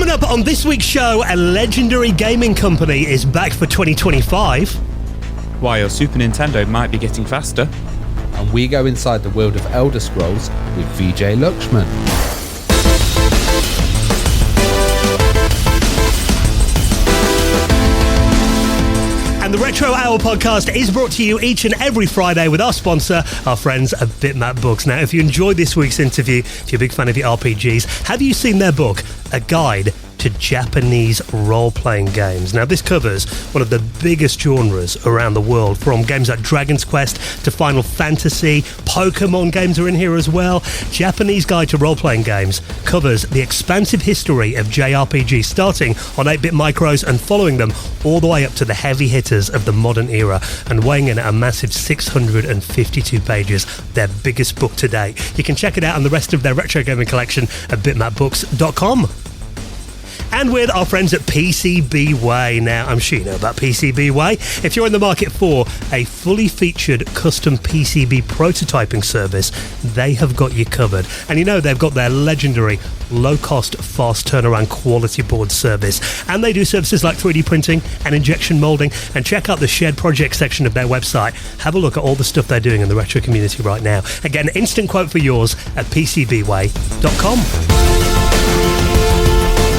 Coming up on this week's show, a legendary gaming company is back for 2025. Why your Super Nintendo might be getting faster. And we go inside the world of Elder Scrolls with VJ Lakshman. And the Retro Hour podcast is brought to you each and every Friday with our sponsor, our friends at Bitmap Books. Now, if you enjoyed this week's interview, if you're a big fan of your RPGs, have you seen their book, A Guide to Japanese role-playing games? Now, this covers one of the biggest genres around the world, from games like Dragon's Quest to Final Fantasy. Pokemon games are in here as well. Japanese Guide to Role-Playing Games covers the expansive history of JRPGs, starting on 8-bit micros and following them all the way up to the heavy hitters of the modern era, and weighing in at a massive 652 pages, their biggest book to date. You can check it out and the rest of their retro gaming collection at bitmapbooks.com. And with our friends at PCBWay. Now, I'm sure you know about PCBWay. If you're in the market for a fully featured custom PCB prototyping service, they have got you covered. And you know they've got their legendary low-cost, fast turnaround quality board service. And they do services like 3D printing and injection molding. And check out the shared project section of their website. Have a look at all the stuff they're doing in the retro community right now. Again, instant quote for yours at PCBWay.com.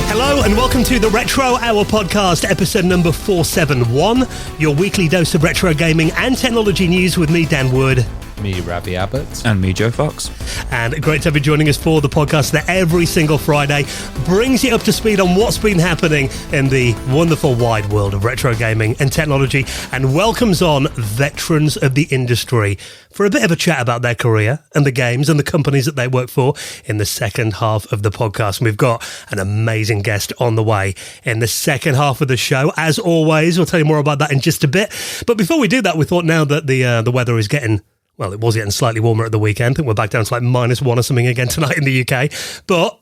Hello and welcome to the Retro Hour podcast, episode number 471, your weekly dose of retro gaming and technology news with me, Dan Wood. Me, Ravi Abbott. And me, Joe Fox. And great to have you joining us for the podcast that every single Friday brings you up to speed on what's been happening in the wonderful wide world of retro gaming and technology, and welcomes on veterans of the industry for a bit of a chat about their career and the games and the companies that they work for in the second half of the podcast. And we've got an amazing guest on the way in the second half of the show. As always, we'll tell you more about that in just a bit. But before we do that, we thought now that the weather is getting... well, it was getting slightly warmer at the weekend. I think we're back down to like -1 or something again tonight in the UK. But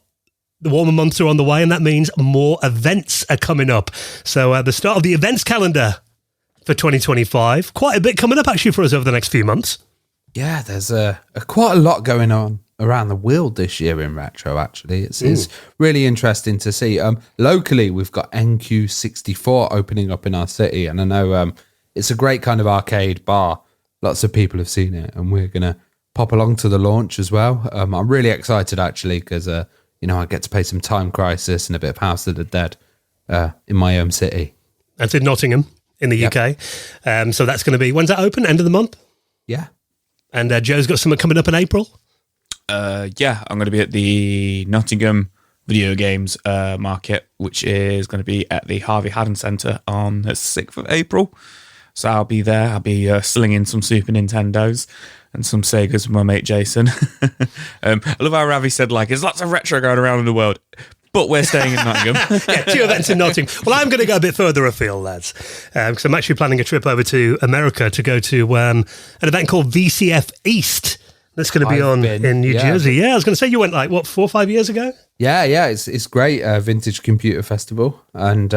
the warmer months are on the way, and that means more events are coming up. So the start of the events calendar for 2025. Quite a bit coming up, actually, for us over the next few months. Yeah, there's quite a lot going on around the world this year in retro, actually. It's really interesting to see. Locally, we've got NQ64 opening up in our city, and I know it's a great kind of arcade bar. Lots of people have seen it, and we're going to pop along to the launch as well. I'm really excited, actually, because, I get to play some Time Crisis and a bit of House of the Dead in my home city. That's in Nottingham, in the UK. So that's going to be, when's that open? End of the month? Yeah. And Joe's got something coming up in April? Yeah, I'm going to be at the Nottingham Video Games Market, which is going to be at the Harvey Haddon Centre on the 6th of April. So I'll be there. I'll be slinging some Super Nintendos and some Segas with my mate Jason. I love how Ravi said, there's lots of retro going around in the world, but we're staying in Nottingham. Yeah, 2 events in Nottingham. Well, I'm going to go a bit further afield, lads, because I'm actually planning a trip over to America to go to an event called VCF East. That's going to be in New Jersey. Yeah, I was going to say you went 4 or 5 years ago? Yeah, it's great. Vintage Computer Festival. And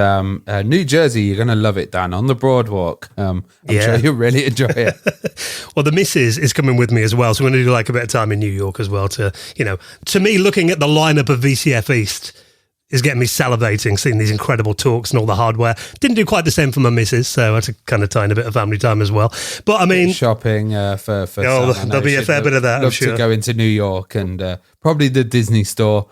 New Jersey, you're going to love it, Dan, on the Broadwalk. I'm sure you'll really enjoy it. Well, the missus is coming with me as well, so we're going to do a bit of time in New York as well to me, looking at the lineup of VCF East is getting me salivating, seeing these incredible talks and all the hardware. Didn't do quite the same for my missus, so I had to kind of tie in a bit of family time as well. But I mean... shopping for there'll be a fair bit of that, I'm sure. Love to go into New York and probably the Disney store.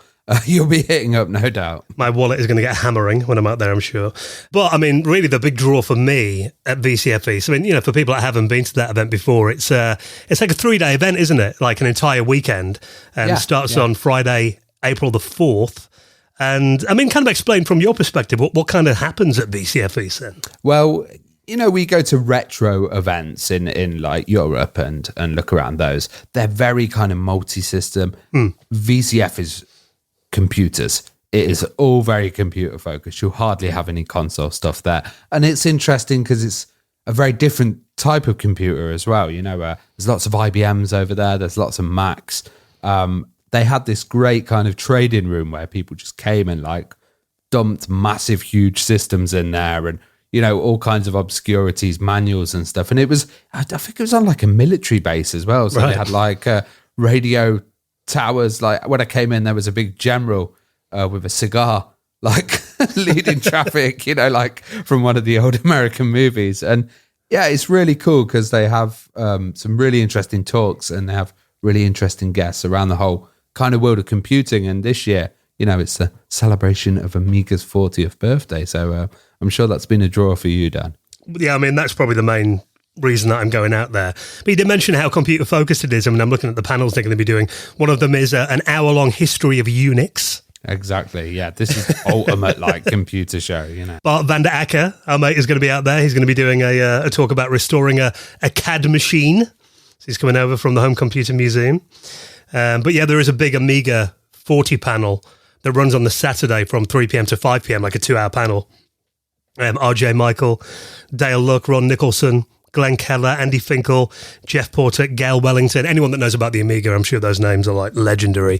You'll be hitting up, no doubt. My wallet is going to get hammering when I'm out there, I'm sure. But I mean, really the big draw for me at VCFE, so I mean, for people that haven't been to that event before, it's like a 3-day event, isn't it? Like an entire weekend. And starts on Friday, April the 4th. And I mean, kind of explain from your perspective what kind of happens at VCFE then? Well, we go to retro events in like Europe and look around those. They're very kind of multi-system. VCF is computers. It is all very computer focused. You'll hardly have any console stuff there. And it's interesting because it's a very different type of computer as well. There's lots of IBMs over there. There's lots of Macs. They had this great kind of trading room where people just came and dumped massive, huge systems in there and, all kinds of obscurities, manuals and stuff. And I think it was on a military base as well. So They had radio towers. When I came in, there was a big general with a cigar like leading traffic, like from one of the old American movies. And yeah, it's really cool because they have some really interesting talks and they have really interesting guests around the whole kind of world of computing. And this year, it's the celebration of Amiga's 40th birthday. So I'm sure that's been a draw for you, Dan. Yeah, I mean, that's probably the main reason that I'm going out there. But you did mention how computer focused it is. I mean, I'm looking at the panels they're going to be doing. One of them is an hour-long history of Unix. Exactly, yeah. This is the ultimate computer show, Bart van der Acker, our mate, is going to be out there. He's going to be doing a talk about restoring a CAD machine. So he's coming over from the Home Computer Museum. But yeah, there is a big Amiga 40 panel that runs on the Saturday from 3 p.m. to 5 p.m., like a 2-hour panel. RJ Michael, Dale Luck, Ron Nicholson, Glenn Keller, Andy Finkel, Jeff Porter, Gail Wellington. Anyone that knows about the Amiga, I'm sure those names are legendary.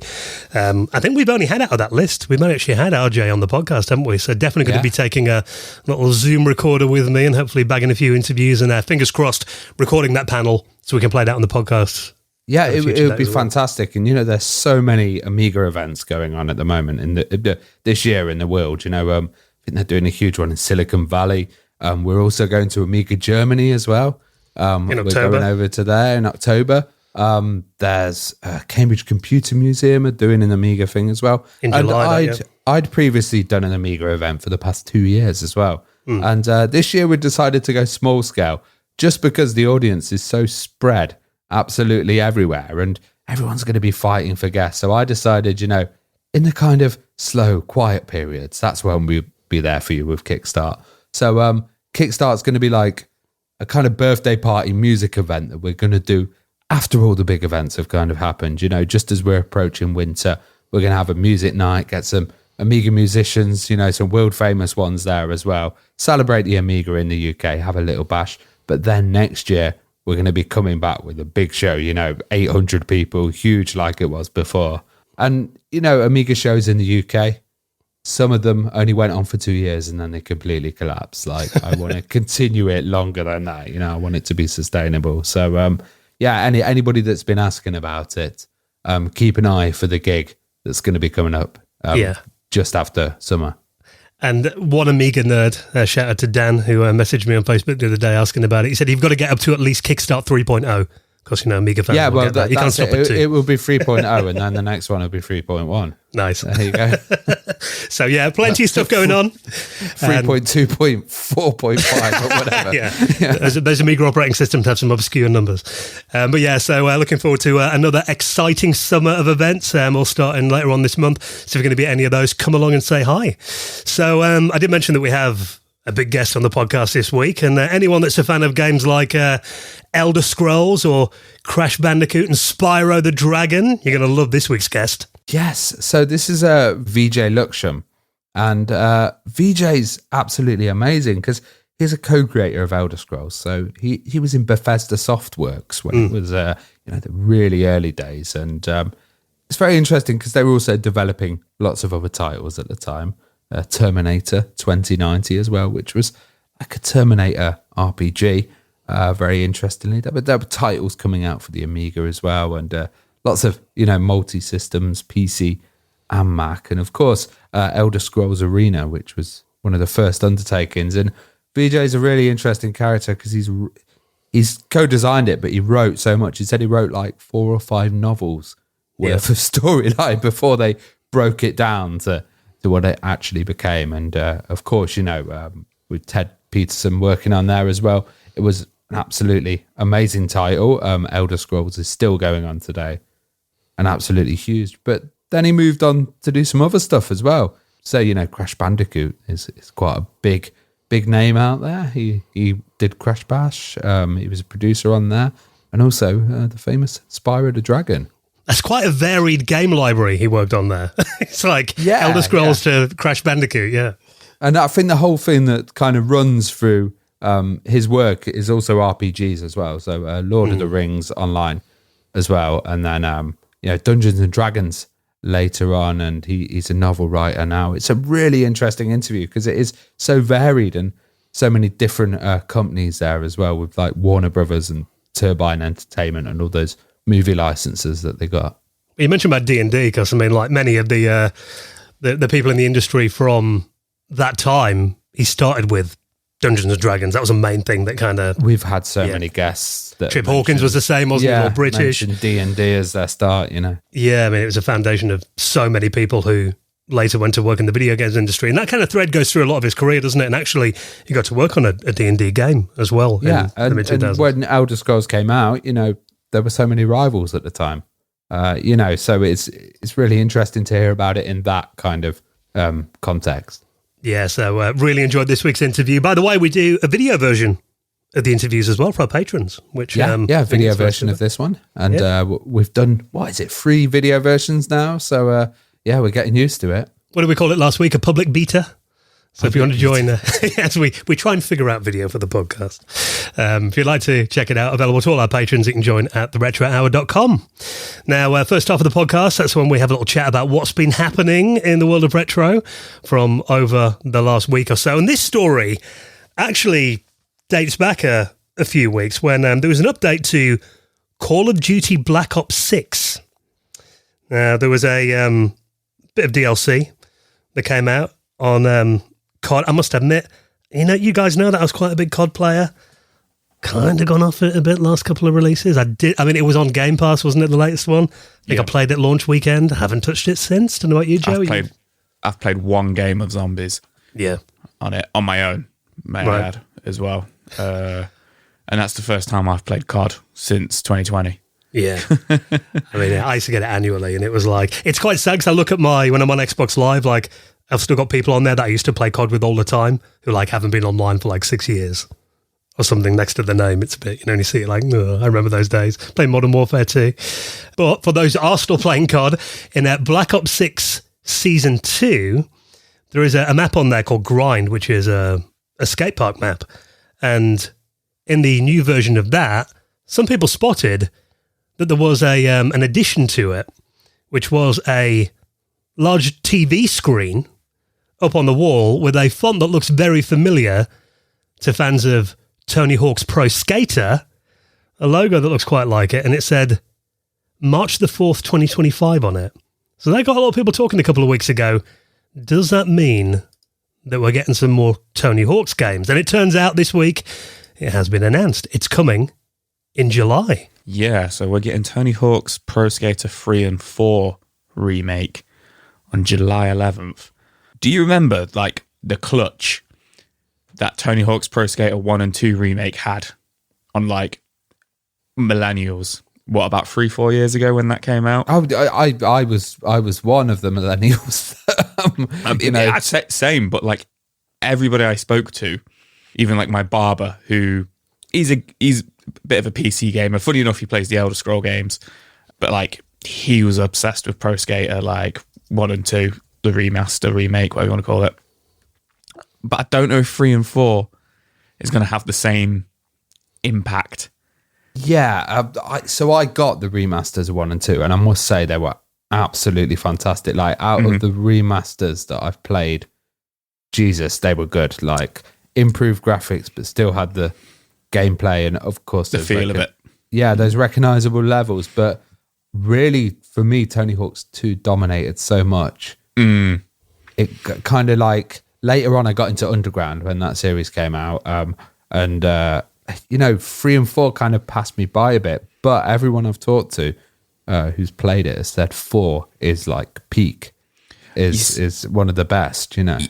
I think we've only had out of that list. We've actually had RJ on the podcast, haven't we? So definitely going to be taking a little Zoom recorder with me and hopefully bagging a few interviews and fingers crossed recording that panel so we can play that on the podcast. Yeah, it would be fantastic. And, there's so many Amiga events going on at the moment in this year in the world. I think they're doing a huge one in Silicon Valley. We're also going to Amiga Germany as well. In October. We're going over to there in October. There's Cambridge Computer Museum are doing an Amiga thing as well. In July, I'd previously done an Amiga event for the past 2 years as well. And this year we decided to go small scale just because the audience is so spread absolutely everywhere and everyone's going to be fighting for guests. So I decided, in the kind of slow, quiet periods, that's when we'll be there for you with Kickstart. So Kickstart's going to be like a kind of birthday party music event that we're going to do after all the big events have kind of happened. Just as we're approaching winter, we're going to have a music night, get some Amiga musicians, some world famous ones there as well. Celebrate the Amiga in the UK, have a little bash. But then next year, we're going to be coming back with a big show, 800 people, huge like it was before. And, Amiga shows in the UK, some of them only went on for 2 years and then they completely collapsed. I want to continue it longer than that. I want it to be sustainable. So, anybody that's been asking about it, keep an eye for the gig that's going to be coming up just after summer. And one Amiga nerd, shout out to Dan, who messaged me on Facebook the other day asking about it. He said, you've got to get up to at least Kickstart 3.0. Of course, Amiga fans will get that. You can't stop at 2. It will be 3.0 and then the next one will be 3.1. Nice. There you go. So, plenty of stuff going on. 3.2.4.5 or whatever. Those Amiga operating systems have some obscure numbers. So looking forward to another exciting summer of events. All starting later on this month. So if you're going to be at any of those, come along and say hi. So I did mention that we have a big guest on the podcast this week, and anyone that's a fan of games like Elder Scrolls or Crash Bandicoot and Spyro the Dragon, you're going to love this week's guest. Yes, so this is VJ Lakshman, and VJ's absolutely amazing because he's a co-creator of Elder Scrolls. So he was in Bethesda Softworks when it was the really early days, and it's very interesting because they were also developing lots of other titles at the time. Terminator 2090 as well, which was like a Terminator RPG. Very interestingly, there were titles coming out for the Amiga as well, and lots of multi-systems, PC and Mac, and of course Elder Scrolls Arena, which was one of the first undertakings. And VJ is a really interesting character because he's co-designed it, but he wrote so much. He said he wrote like 4 or 5 novels worth of storyline before they broke it down to what it actually became. And of course, with Ted Peterson working on there as well, it was an absolutely amazing title. Elder Scrolls is still going on today and absolutely huge. But then he moved on to do some other stuff as well. So, Crash Bandicoot is quite a big name out there. He did Crash Bash. He was a producer on there. And also the famous Spyro the Dragon. That's quite a varied game library he worked on there. It's like Elder Scrolls to Crash Bandicoot, And I think the whole thing that kind of runs through his work is also RPGs as well. So Lord of the Rings online as well. And then, Dungeons and Dragons later on. And he's a novel writer now. It's a really interesting interview because it is so varied and so many different companies there as well, with like Warner Brothers and Turbine Entertainment and all those movie licenses that they got. You mentioned about D&D because, many of the the people in the industry from that time, he started with Dungeons and Dragons. That was a main thing that kind of... We've had so many guests. That Trip Hawkins was the same, wasn't he? More British. D&D as their start, you know. Yeah, I mean, it was a foundation of so many people who later went to work in the video games industry. And that kind of thread goes through a lot of his career, doesn't it? And actually, he got to work on a D&D game as well. Yeah, in the mid-2000s. And when Elder Scrolls came out, you know, there were so many rivals at the time. You know, so it's really interesting to hear about it in that kind of context. Yeah, so really enjoyed this week's interview. By the way, we do a video version of the interviews as well for our patrons, which video version of this one. And we've done, 3 video versions now? So, we're getting used to it. What did we call it last week? A public beta? So if you want to join, yes, we try and figure out video for the podcast. If you'd like to check it out, available to all our patrons, you can join at theretrohour.com. Now, first half of the podcast, that's when we have a little chat about what's been happening in the world of retro from over the last week or so. And this story actually dates back a few weeks when there was an update to Call of Duty Black Ops 6. There was a bit of DLC that came out on... COD. I must admit, you guys know that I was quite a big COD player. Kind of gone off it a bit last couple of releases. It was on Game Pass, wasn't it, the latest one? I think I played it launch weekend. I haven't touched it since. Don't know about you, Joe. I've played one game of zombies. Yeah. On my own, may I add, as well. And that's the first time I've played COD since 2020. Yeah. I used to get it annually, and it was like, it's quite sad because I look at when I'm on Xbox Live, like, I've still got people on there that I used to play COD with all the time who like haven't been online for like 6 years or something next to the name. It's a bit, and you see it like, I remember those days. Playing Modern Warfare 2. But for those that are still playing COD, in Black Ops 6 Season 2, there is a map on there called Grind, which is a skate park map. And in the new version of that, some people spotted that there was an addition to it, which was a large TV screen up on the wall with a font that looks very familiar to fans of Tony Hawk's Pro Skater, a logo that looks quite like it, and it said March the 4th, 2025 on it. So that got a lot of people talking a couple of weeks ago. Does that mean that we're getting some more Tony Hawk's games? And it turns out this week it has been announced. It's coming in July. Yeah, so we're getting Tony Hawk's Pro Skater 3 and 4 remake on July 11th. Do you remember, like, the clutch that Tony Hawk's Pro Skater 1 and 2 remake had on, like, millennials? What, about 3-4 years ago when that came out? I was one of the millennials. I'd say same, but, like, everybody I spoke to, even, like, my barber, who he's a bit of a PC gamer. Funny enough, he plays the Elder Scroll games, but, like, he was obsessed with Pro Skater, like, 1 and 2, the remaster, remake, whatever you want to call it. But I don't know if 3 and 4 is going to have the same impact. Yeah, so I got the remasters of 1 and 2, and I must say they were absolutely fantastic. Like, out of the remasters that I've played, Jesus, they were good. Like, improved graphics, but still had the gameplay and, of course, the feel of it. Yeah, those recognizable levels. But really, for me, Tony Hawk's 2 dominated so much. It kind of like, later on I got into Underground when that series came out, and 3 and 4 kind of passed me by a bit, but everyone I've talked to who's played it has said 4 is like peak, is one of the best, Yeah,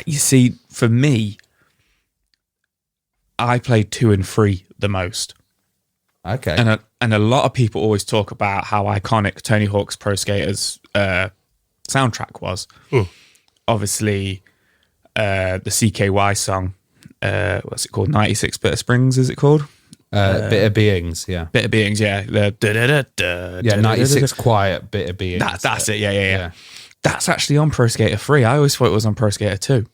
you see, for me, I played 2 and 3 the most. Okay. And a lot of people always talk about how iconic Tony Hawk's Pro Skater's soundtrack was. Obviously, the CKY song, what's it called? 96 Bitter Springs, is it called? Bitter Beings, yeah. Bitter Beings, yeah. 96 Quiet Bitter Beings. That's it, yeah. That's actually on Pro Skater 3. I always thought it was on Pro Skater 2.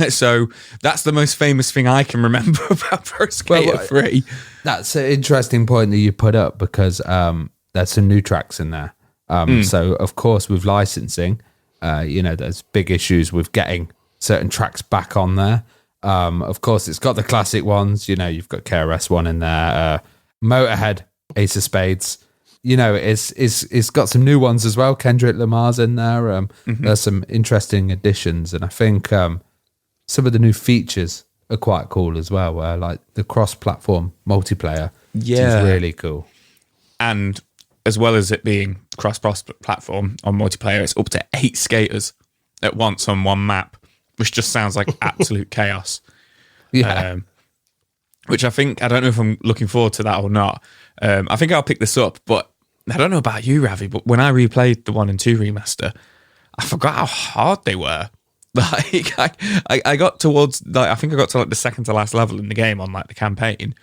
So that's the most famous thing I can remember about Pro Skater 3. That's an interesting point that you put up, because there's some new tracks in there. So, of course, with licensing, there's big issues with getting certain tracks back on there. Of course, it's got the classic ones. You've got KRS-One in there, Motorhead, Ace of Spades, it's got some new ones as well. Kendrick Lamar's in there. There's some interesting additions, and I think some of the new features are quite cool as well. Where like the cross-platform multiplayer, is really cool. And as well as it being cross-platform on multiplayer, it's up to 8 skaters at once on one map, which just sounds like absolute chaos. Yeah. Which I don't know if I'm looking forward to that or not. I think I'll pick this up, but I don't know about you, Ravi, but when I replayed the 1 and 2 remaster, I forgot how hard they were. Like, I got towards, like, I think I got to like the second to last level in the game on like the campaign,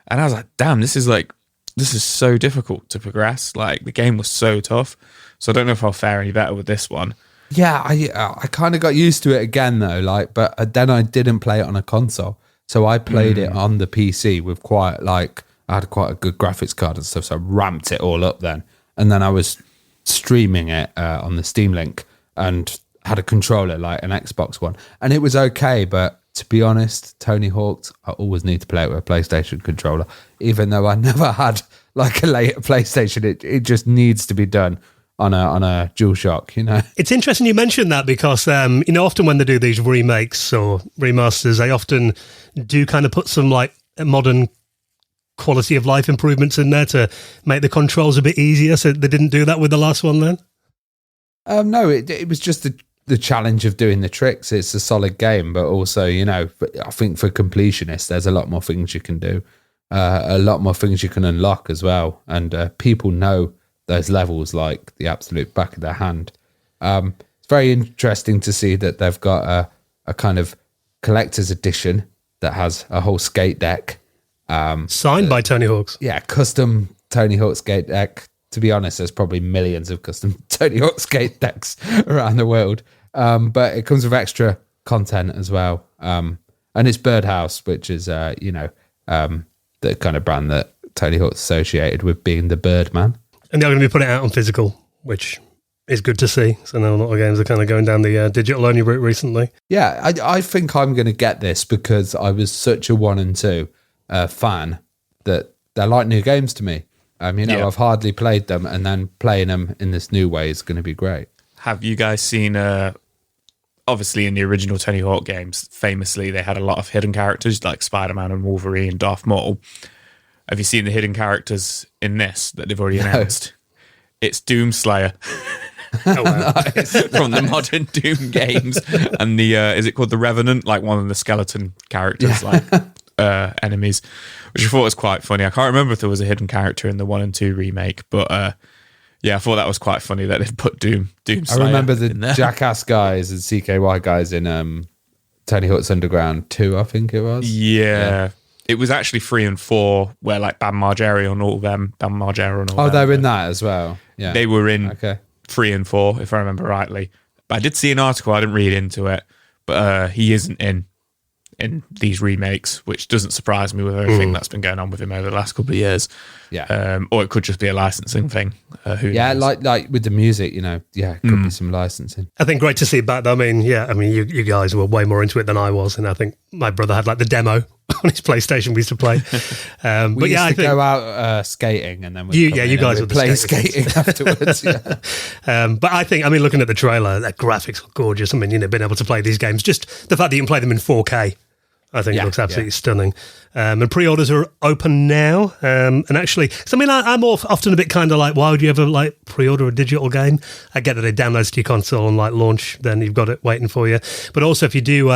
and I was like, damn, this is so difficult to progress. Like, the game was so tough. So I don't know if I'll fare any better with this one. Yeah, I kind of got used to it again though. Like, but then I didn't play it on a console, so I played it on the PC with I had quite a good graphics card and stuff, so I ramped it all up then, and then I was streaming it on the Steam Link and had a controller like an Xbox One, and it was okay. But to be honest, Tony Hawk's, I always need to play it with a PlayStation controller, even though I never had like a later PlayStation. It just needs to be done on a DualShock, It's interesting you mentioned that because, often when they do these remakes or remasters, they often do kind of put some like modern quality of life improvements in there to make the controls a bit easier. So they didn't do that with the last one then? No, it was just the challenge of doing the tricks. It's a solid game, but also, I think for completionists, there's a lot more things you can do, a lot more things you can unlock as well. And people know those levels like the absolute back of their hand. It's very interesting to see that they've got a kind of collector's edition that has a whole skate deck. Signed by Tony Hawk's. Yeah, custom Tony Hawk skate deck. To be honest, there's probably millions of custom Tony Hawk skate decks around the world. But it comes with extra content as well. And it's Birdhouse, which is, the kind of brand that Tony Hawk's associated with being the Birdman. And they're going to be putting it out on physical, which is good to see. So now a lot of games are kind of going down the digital-only route recently. Yeah, I think I'm going to get this because I was such a 1 and 2 fan that they're like new games to me. I've hardly played them, and then playing them in this new way is going to be great. Have you guys seen, obviously in the original Tony Hawk games, famously they had a lot of hidden characters like Spider-Man and Wolverine and Darth Maul. Have you seen the hidden characters in this that they've already announced? It's Doomslayer. Oh, wow. From the modern Doom games. And the is it called the Revenant? Like one of the skeleton characters, enemies, which I thought was quite funny. I can't remember if there was a hidden character in the 1 and 2 remake, but I thought that was quite funny that they'd put Doomslayer. I remember the Jackass guys and CKY guys in Tony Hawk's Underground 2, I think it was. Yeah. It was actually 3 and 4 where like Bam Margera and all them. Oh, they were in that as well. Yeah, they were in 3 and 4 if I remember rightly. But I did see an article. I didn't read into it, but he isn't in these remakes, which doesn't surprise me with everything that's been going on with him over the last couple of years. Yeah, or it could just be a licensing thing. Who knows? like with the music, it could be some licensing. I think great to see it back. You guys were way more into it than I was, and I think my brother had like the demo on his PlayStation we used to play. We used to go out skating, and then you guys would play skating afterwards. Yeah. But I think, looking at the trailer, the graphics look gorgeous. Being able to play these games, just the fact that you can play them in 4K. I think it looks absolutely stunning. And pre-orders are open now. And actually, I'm often a bit kind of like, why would you ever like pre-order a digital game? I get that it downloads to your console and like launch, then you've got it waiting for you. But also if you do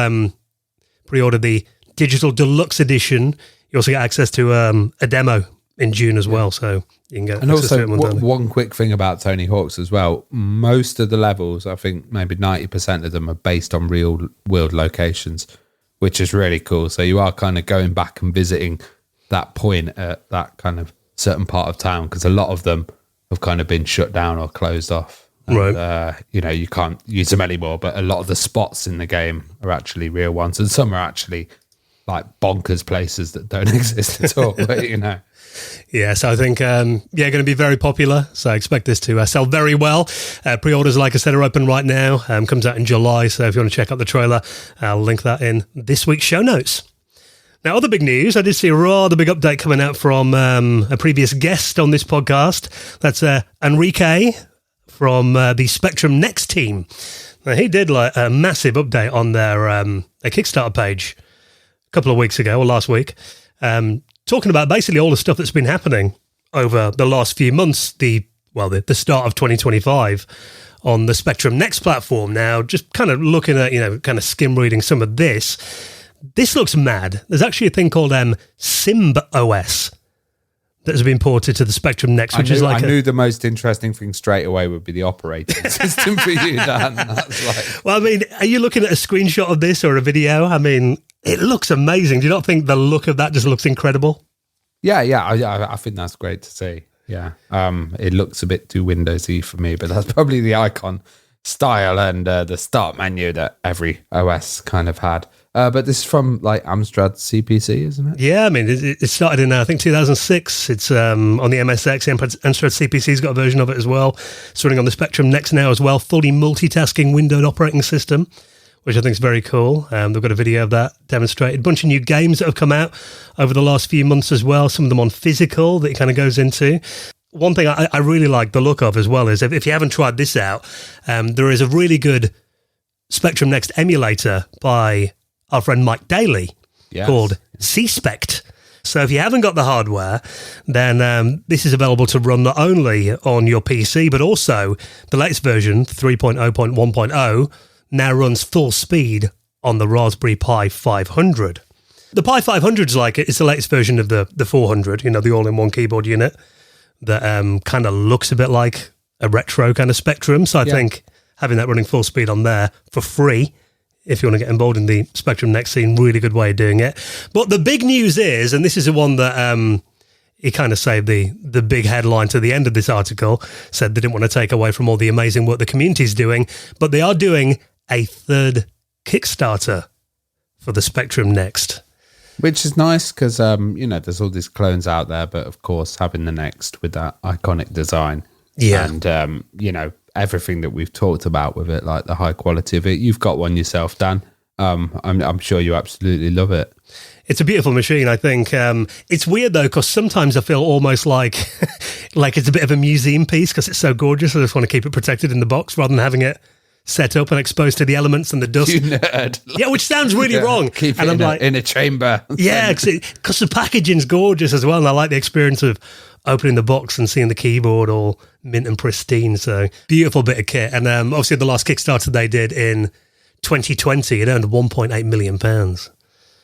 pre-order the digital deluxe edition, you also get access to a demo in June as well. So you can get and access also to it one quick thing about Tony Hawk's as well. Most of the levels, I think maybe 90% of them are based on real world locations, which is really cool. So you are kind of going back and visiting that point at that kind of certain part of town, because a lot of them have kind of been shut down or closed off. And, right. You can't use them anymore, but a lot of the spots in the game are actually real ones, and some are actually like bonkers places that don't exist at all. But, Yeah, so I think, going to be very popular. So I expect this to sell very well. Pre-orders, like I said, are open right now. Comes out in July. So if you want to check out the trailer, I'll link that in this week's show notes. Now, other big news, I did see a rather big update coming out from a previous guest on this podcast. That's Enrique from the Spectrum Next team. Now, he did like a massive update on their Kickstarter page a couple of weeks ago, or last week, talking about basically all the stuff that's been happening over the last few months, the start of 2025 on the Spectrum Next platform. Now, just kind of looking at, kind of skim reading some of this. This looks mad. There's actually a thing called SymOS that has been ported to the Spectrum Next, which is like... I knew the most interesting thing straight away would be the operating system for you, Dan. That's like... Well, I mean, are you looking at a screenshot of this or a video? I mean, it looks amazing. Do you not think the look of that just looks incredible? Yeah, I think that's great to see. Yeah, it looks a bit too Windowsy for me, but that's probably the icon style and the start menu that every OS kind of had. But this is from like Amstrad CPC, isn't it? Yeah, I mean, it started in, I think, 2006. It's on the MSX. Amstrad CPC's got a version of it as well. It's running on the Spectrum Next now as well. Fully multitasking windowed operating system, which I think is very cool. They've got a video of that demonstrated. A bunch of new games that have come out over the last few months as well. Some of them on physical that it kind of goes into. One thing I really like the look of as well is if you haven't tried this out, there is a really good Spectrum Next emulator by our friend Mike Daly called C-Spect. So if you haven't got the hardware, then this is available to run not only on your PC, but also the latest version, 3.0.1.0, now runs full speed on the Raspberry Pi 500. The Pi 500 is it's the latest version of the 400, the all-in-one keyboard unit that kind of looks a bit like a retro kind of Spectrum. So I think having that running full speed on there for free, if you want to get involved in the Spectrum Next scene, really good way of doing it. But the big news is, and this is the one that he kind of saved the big headline to the end of this article, said they didn't want to take away from all the amazing work the community's doing, but they are doing a third Kickstarter for the Spectrum Next. Which is nice because, there's all these clones out there, but of course having the Next with that iconic design and, everything that we've talked about with it, like the high quality of it. You've got one yourself, Dan. I'm sure you absolutely love it. It's a beautiful machine, I think. It's weird, though, because sometimes I feel almost like it's a bit of a museum piece because it's so gorgeous. I just want to keep it protected in the box rather than having it set up and exposed to the elements and the dust. You nerd. Yeah, which sounds really wrong. Keep it in a chamber. Yeah, because the packaging's gorgeous as well, and I like the experience of opening the box and seeing the keyboard all mint and pristine. So beautiful bit of kit. And obviously the last Kickstarter they did in 2020, it earned £1.8 million.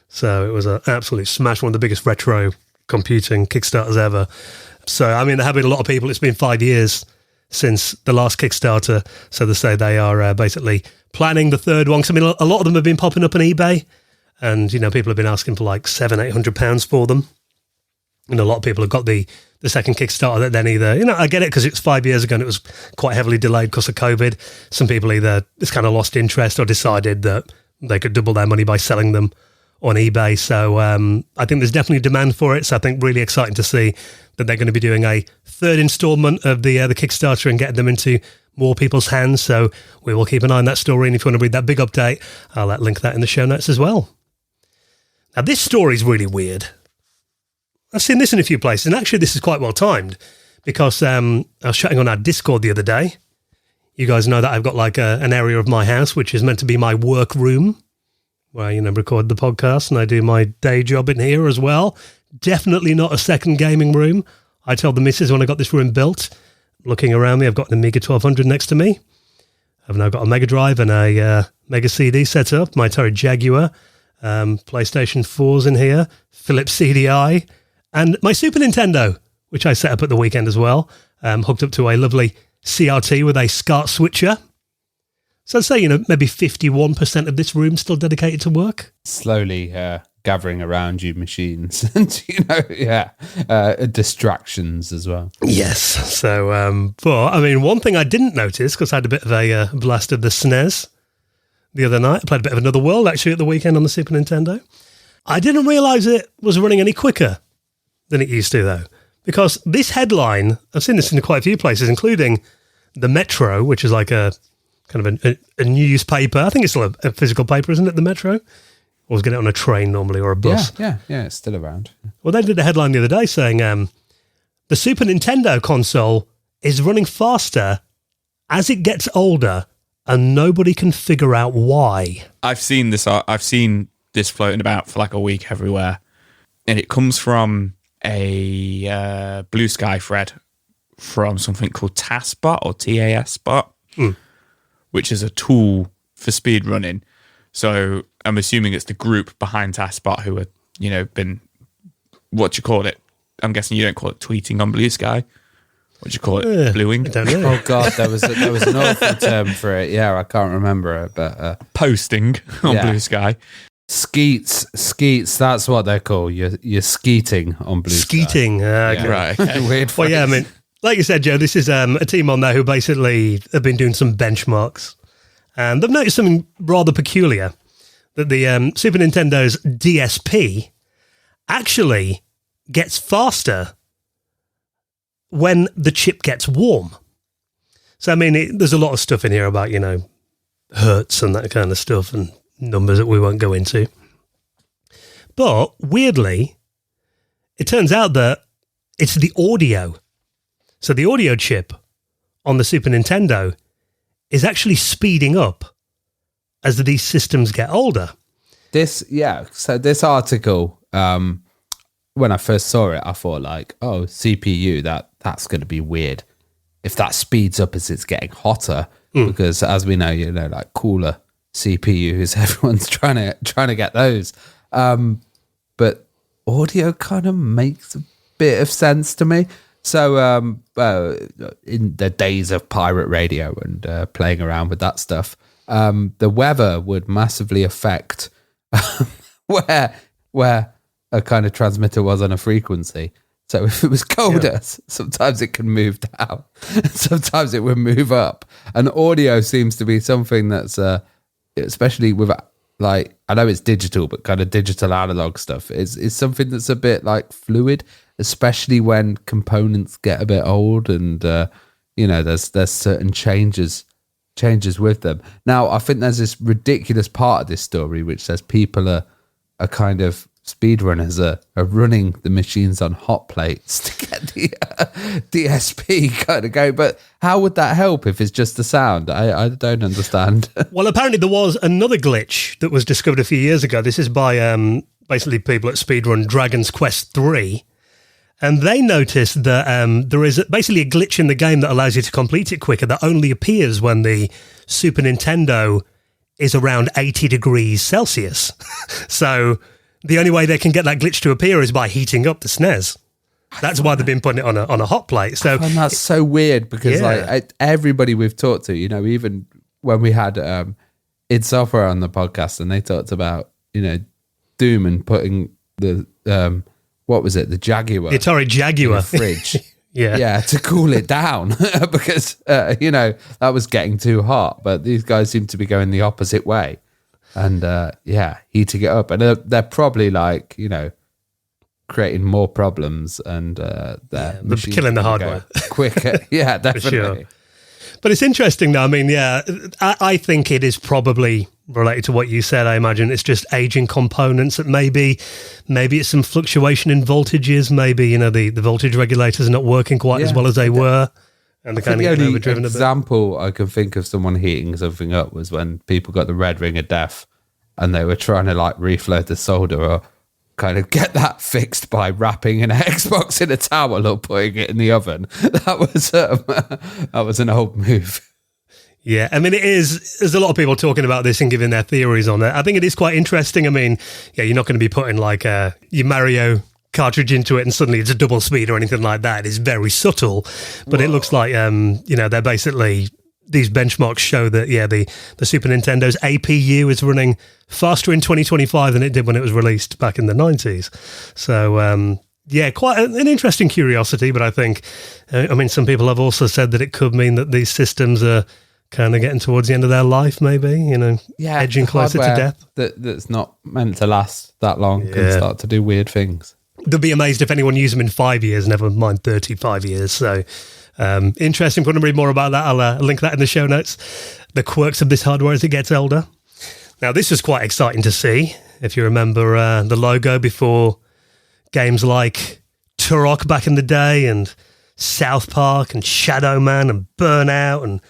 So it was an absolute smash, one of the biggest retro computing Kickstarters ever. So, I mean, there have been a lot of people. It's been 5 years since the last Kickstarter. So they say they are basically planning the third one. 'Cause, I mean, a lot of them have been popping up on eBay and, people have been asking for like £700-800 for them. And a lot of people have got the second Kickstarter that then either, I get it because it's 5 years ago and it was quite heavily delayed because of COVID. Some people either just kind of lost interest or decided that they could double their money by selling them on eBay. So I think there's definitely demand for it. So I think really exciting to see that they're going to be doing a third installment of the Kickstarter and getting them into more people's hands. So we will keep an eye on that story. And if you want to read that big update, I'll link that in the show notes as well. Now, this story is really weird. I've seen this in a few places, and actually this is quite well timed because I was chatting on our Discord the other day. You guys know that I've got like an area of my house which is meant to be my work room where I record the podcast, and I do my day job in here as well. Definitely not a second gaming room. I told the missus when I got this room built, looking around me, I've got an Amiga 1200 next to me. I've now got a Mega Drive and a Mega CD set up, my Atari Jaguar, PlayStation 4's in here, Philips CDI, and my Super Nintendo, which I set up at the weekend as well, hooked up to a lovely CRT with a SCART switcher. So I'd say, maybe 51% of this room still dedicated to work. Slowly gathering around you machines and, distractions as well. Yes. So, but, I mean, one thing I didn't notice, because I had a bit of a blast of the SNES the other night. I played a bit of Another World, actually, at the weekend on the Super Nintendo. I didn't realise it was running any quicker than it used to, though. Because this headline, I've seen this in quite a few places, including the Metro, which is like a kind of a newspaper. I think it's still a physical paper, isn't it, the Metro? Always get it on a train normally or a bus. Yeah, it's still around. Well, they did a headline the other day saying the Super Nintendo console is running faster as it gets older, and nobody can figure out why. I've seen this floating about for like a week everywhere, and it comes from a Blue Sky thread from something called TASBot or TASBot, which is a tool for speed running. So I'm assuming it's the group behind TASBot who are, been, what do you call it? I'm guessing you don't call it tweeting on Blue Sky. What do you call it? Bluing? I don't know. Oh God, there was an awful term for it. Yeah, I can't remember it, but posting on Blue Sky. Skeets. That's what they're called. You're skeeting on Blue Sky. Skeeting, right? Weird. Well, yeah, I mean, like you said, Joe, this is a team on there who basically have been doing some benchmarks, and they've noticed something rather peculiar, that the Super Nintendo's DSP actually gets faster when the chip gets warm. So, I mean, there's a lot of stuff in here about, hertz and that kind of stuff and numbers that we won't go into. But, weirdly, it turns out that it's the audio. So, the audio chip on the Super Nintendo is actually speeding up as these systems get older. So this article, when I first saw it, I thought CPU, that's going to be weird if that speeds up as it's getting hotter, because as we know, like cooler CPUs, everyone's trying to get those. But audio kind of makes a bit of sense to me. So in the days of pirate radio and playing around with that stuff, the weather would massively affect where a kind of transmitter was on a frequency. So if it was colder, sometimes it can move down, sometimes it would move up. And audio seems to be something that's, especially with I know it's digital, but kind of digital analog stuff is something that's a bit like fluid, especially when components get a bit old and there's certain changes with them. Now, I think there's this ridiculous part of this story which says people are kind of speedrunners are running the machines on hot plates to get the DSP kind of going. But how would that help if it's just the sound? I don't understand. Well, apparently there was another glitch that was discovered a few years ago. This is by basically people at Speedrun Dragon's Quest 3. And they noticed that there is basically a glitch in the game that allows you to complete it quicker that only appears when the Super Nintendo is around 80 degrees Celsius. So the only way they can get that glitch to appear is by heating up the SNES. That's why they've been putting it on a hot plate. So, and that's so weird because everybody we've talked to, even when we had id Software on the podcast and they talked about, Doom and putting the... what was it? The Jaguar. The Atari Jaguar. In the fridge. Yeah, to cool it down because, that was getting too hot. But these guys seem to be going the opposite way. And, heating it up. And they're probably creating more problems and they're killing the hardware. Quicker. Yeah, definitely. Sure. But it's interesting, though. I mean, I think it is probably related to what you said. I imagine it's just aging components that maybe it's some fluctuation in voltages. Maybe, the voltage regulators are not working quite as well as they were. And they're kind of getting overdriven a bit. The example I can think of someone heating something up was when people got the red ring of death and they were trying to reflow the solder or kind of get that fixed by wrapping an Xbox in a towel or putting it in the oven. That was an old move. Yeah, I mean, there's a lot of people talking about this and giving their theories on it. I think it is quite interesting. I mean, you're not going to be putting your Mario cartridge into it and suddenly it's a double speed or anything like that. It's very subtle, but it looks like, they're basically, these benchmarks show that, the Super Nintendo's APU is running faster in 2025 than it did when it was released back in the 90s. So, quite an interesting curiosity, but I think, some people have also said that it could mean that these systems are kind of getting towards the end of their life, maybe, edging closer to death. That's not meant to last that long can start to do weird things. They'll be amazed if anyone uses them in 5 years, never mind 35 years. So, interesting. If you want to read more about that, I'll link that in the show notes. The quirks of this hardware as it gets older. Now, this was quite exciting to see. if you remember the logo before games like Turok back in the day and South Park and Shadow Man and Burnout. And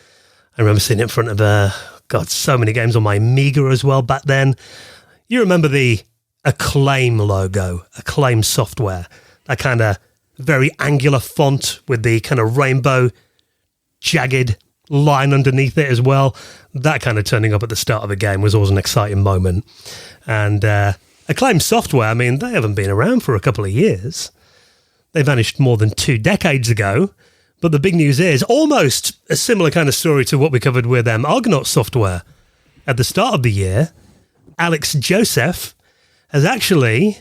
I remember seeing it in front of, so many games on my Amiga as well back then. You remember the Acclaim logo, Acclaim Software, that kind of very angular font with the kind of rainbow jagged line underneath it as well. That kind of turning up at the start of a game was always an exciting moment. And Acclaim Software, I mean, they haven't been around for a couple of years. They vanished more than 2 decades ago. But the big news is almost a similar kind of story to what we covered with Argonaut Software. At the start of the year, Alex Joseph has actually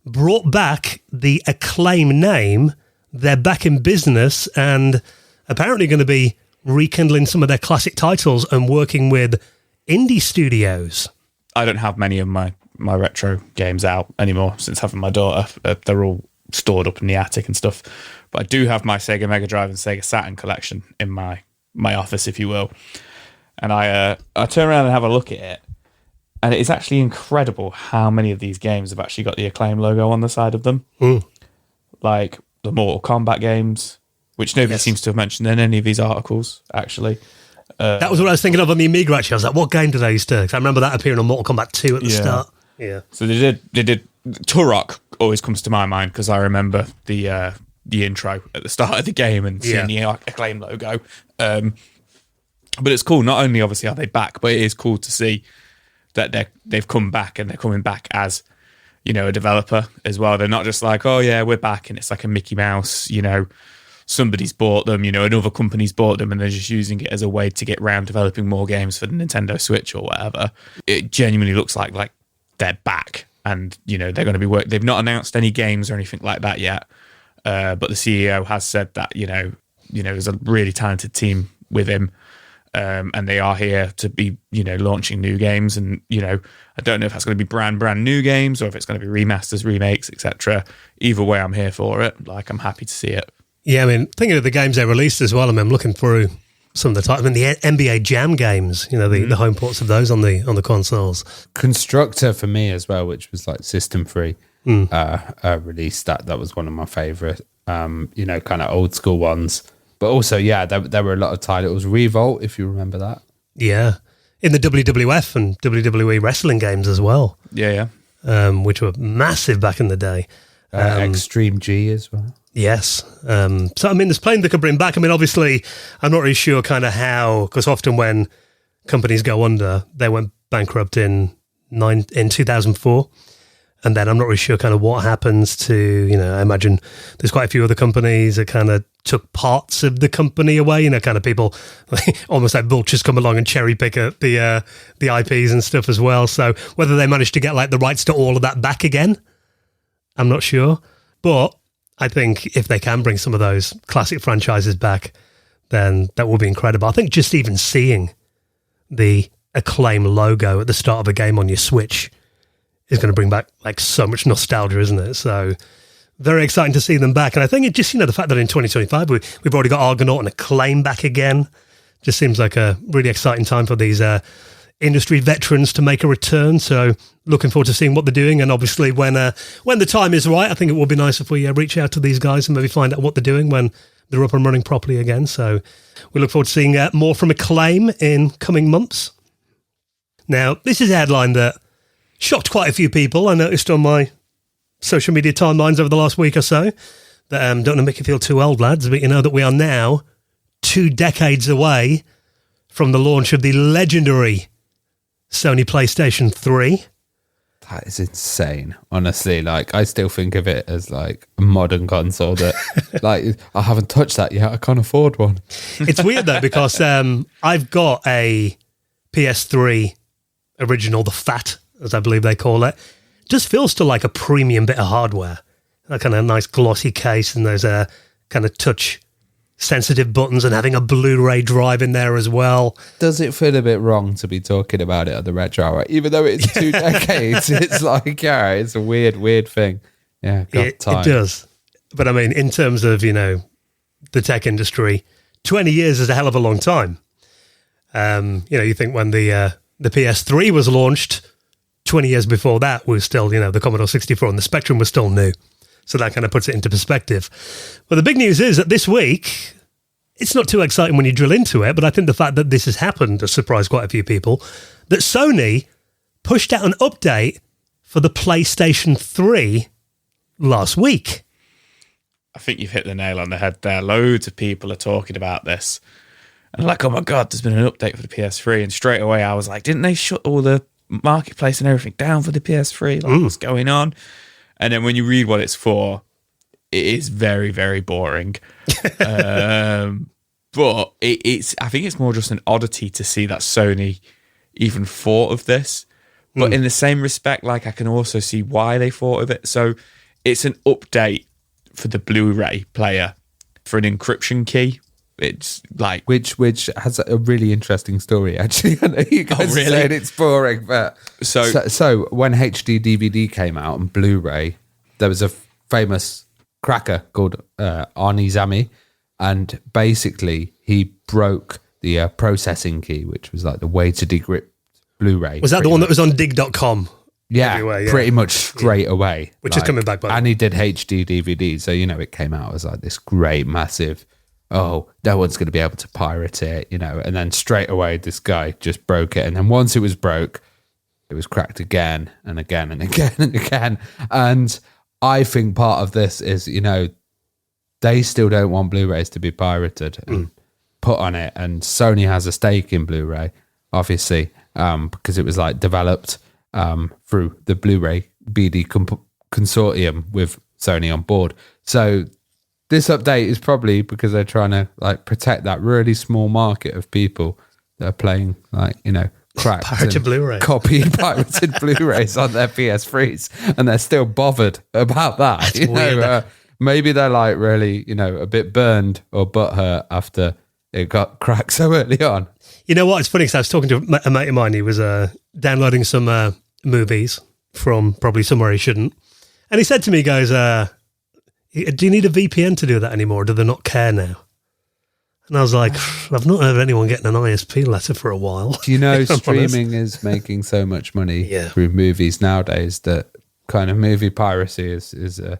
brought back the Acclaim name. They're back in business and apparently going to be rekindling some of their classic titles and working with indie studios. I don't have many of my retro games out anymore since having my daughter. They're all stored up in the attic and stuff. But I do have my Sega Mega Drive and Sega Saturn collection in my office, if you will. And I turn around and have a look at it. And it is actually incredible how many of these games have actually got the Acclaim logo on the side of them. Like the Mortal Kombat games, which nobody seems to have mentioned in any of these articles, actually. That was what I was thinking of on the Amiga, actually. I was like, what game did they used to? Because I remember that appearing on Mortal Kombat 2 at the start. Yeah. So they did. Turok always comes to my mind because I remember the intro at the start of the game and seeing the Acclaim logo. But it's cool. Not only obviously are they back, but it is cool to see that they've come back and they're coming back as, a developer as well. They're not just like, oh yeah, we're back and it's like a Mickey Mouse, somebody's bought them, another company's bought them and they're just using it as a way to get around developing more games for the Nintendo Switch or whatever. It genuinely looks like they're back and, they're going to be they've not announced any games or anything like that yet. But the CEO has said that, there's a really talented team with him. And they are here to be, launching new games. And, I don't know if that's going to be brand new games or if it's going to be remasters, remakes, etc. Either way, I'm here for it. I'm happy to see it. Yeah, I mean, thinking of the games they released as well, I'm looking through some of the titles. I mean, the NBA Jam games, the home ports of those on the consoles. Constructor for me as well, which was system free, released that was one of my favourite, kind of old school ones. But also, there were a lot of titles. Revolt, if you remember that. Yeah. In the WWF and WWE wrestling games as well. Yeah. Which were massive back in the day. Extreme G as well. Yes. So, I mean, there's plenty they could bring back. I mean, obviously, I'm not really sure kind of how, because often when companies go under, they went bankrupt in 2004. And then I'm not really sure kind of what happens to, I imagine there's quite a few other companies that kind of took parts of the company away, kind of people almost like vultures come along and cherry pick at the IPs and stuff as well. So whether they managed to get the rights to all of that back again, I'm not sure. But I think if they can bring some of those classic franchises back, then that will be incredible. I think just even seeing the Acclaim logo at the start of a game on your Switch is going to bring back so much nostalgia, isn't it? So very exciting to see them back. And I think it just, the fact that in 2025 we've already got Argonaut and Acclaim back again just seems like a really exciting time for these industry veterans to make a return. So looking forward to seeing what they're doing. And obviously when the time is right, I think it will be nice if we reach out to these guys and maybe find out what they're doing when they're up and running properly again. So we look forward to seeing more from Acclaim in coming months. Now, this is a headline that shocked quite a few people. I noticed on my social media timelines over the last week or so that don't want to make you feel too old, lads, but that we are now 2 decades away from the launch of the legendary Sony PlayStation 3. That is insane. Honestly, I still think of it as a modern console that I haven't touched that yet. I can't afford one. It's weird though, because I've got a PS3 original, the Fat, as I believe they call it. Just feels still like a premium bit of hardware. That kind of nice glossy case, and there's a kind of touch sensitive buttons and having a Blu-ray drive in there as well. Does it feel a bit wrong to be talking about it at the retro hour? Even though it's 2 decades, it's it's a weird thing. Yeah, it does. But I mean, in terms of, the tech industry, 20 years is a hell of a long time. You think when the PS3 was launched 20 years before that was still, the Commodore 64 and the Spectrum was still new. So that kind of puts it into perspective. Well, the big news is that this week, it's not too exciting when you drill into it, but I think the fact that this has happened has surprised quite a few people, that Sony pushed out an update for the PlayStation 3 last week. I think you've hit the nail on the head there. Loads of people are talking about this. And like, oh my God, there's been an update for the PS3. And straight away I was like, didn't they shut all the marketplace and everything down for the PS3? Like, what's going on? And then when you read what it's for, it is very, very boring. But I think it's more just an oddity to see that Sony even thought of this. But in the same respect, like, I can also see why they thought of it. So it's an update for the Blu-ray player for an encryption key. It's like which has a really interesting story. Actually, I know you guys are saying it's boring, but so when HD DVD came out and Blu-ray, there was a famous cracker called Arnie Zami, and basically he broke the processing key, which was like the way to decrypt Blu-ray. Was that the one that was on dig.com? Yeah, pretty much straight away. Which is coming back. And he did HD DVD, so it came out as like this great, massive, oh, no one's going to be able to pirate it, and then straight away this guy just broke it. And then once it was broke, it was cracked again and again and again and again. And I think part of this is, they still don't want Blu-rays to be pirated and put on it. And Sony has a stake in Blu-ray, obviously, because it was like developed through the Blu-ray BD consortium with Sony on board. So this update is probably because they're trying to like protect that really small market of people that are playing cracked pirated Blu-ray, copied pirated Blu-rays on their PS3s, and they're still bothered about that. Weird. Maybe they're like really a bit burned or butthurt after it got cracked so early on. You know what? It's funny because I was talking to a mate of mine. He was downloading some movies from probably somewhere he shouldn't, and he said to me, he goes, do you need a VPN to do that anymore? Do they not care now? And I was like, I've not heard of anyone getting an ISP letter for a while. Streaming is making so much money through movies nowadays that kind of movie piracy is a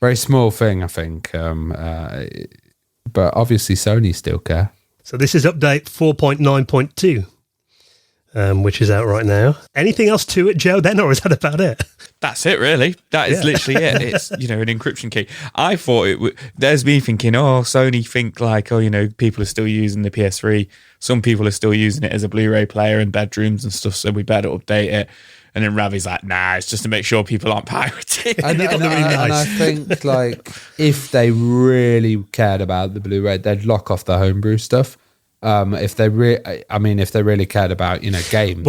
very small thing, I think. But obviously Sony still care. So this is update 4.9.2, which is out right now. Anything else to it, Joe, then, or is that about it? That's it, really. That is literally it. It's, an encryption key. I thought it would... There's me thinking, Sony think like, people are still using the PS3. Some people are still using it as a Blu-ray player in bedrooms and stuff, so we better update it. And then Ravi's like, nah, it's just to make sure people aren't pirating. And I think, like, if they really cared about the Blu-ray, they'd lock off the homebrew stuff. If they really cared about, games,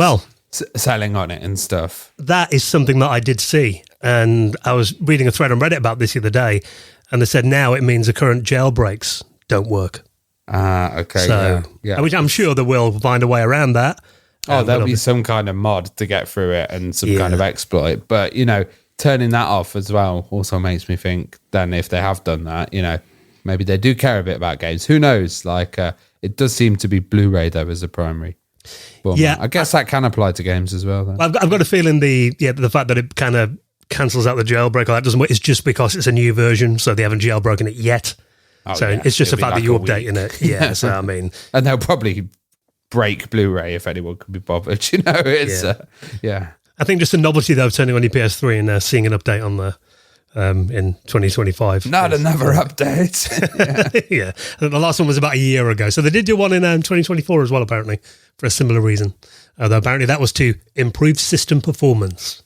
selling on it and stuff. That is something that I did see. And I was reading a thread on Reddit about this the other day, and they said now it means the current jailbreaks don't work. Okay. So, yeah. Which I'm sure they will find a way around that. There'll be some kind of mod to get through it and some kind of exploit. But, turning that off as well also makes me think then if they have done that, maybe they do care a bit about games. Who knows? Like, it does seem to be Blu-ray, though, as a primary. But I guess that can apply to games as well. Then. I've got a feeling the fact that it kind of cancels out the jailbreak, or that doesn't work, it's just because it's a new version, so they haven't jailbroken it yet. It's just the fact that you're updating it. Yeah, so I mean... And they'll probably break Blu-ray if anyone could be bothered, it's I think just the novelty though of turning on your PS3 and seeing an update on the in 2025. Not another update. Yeah. The last one was about a year ago, so they did do one in 2024 as well, apparently, for a similar reason, although apparently that was to improve system performance.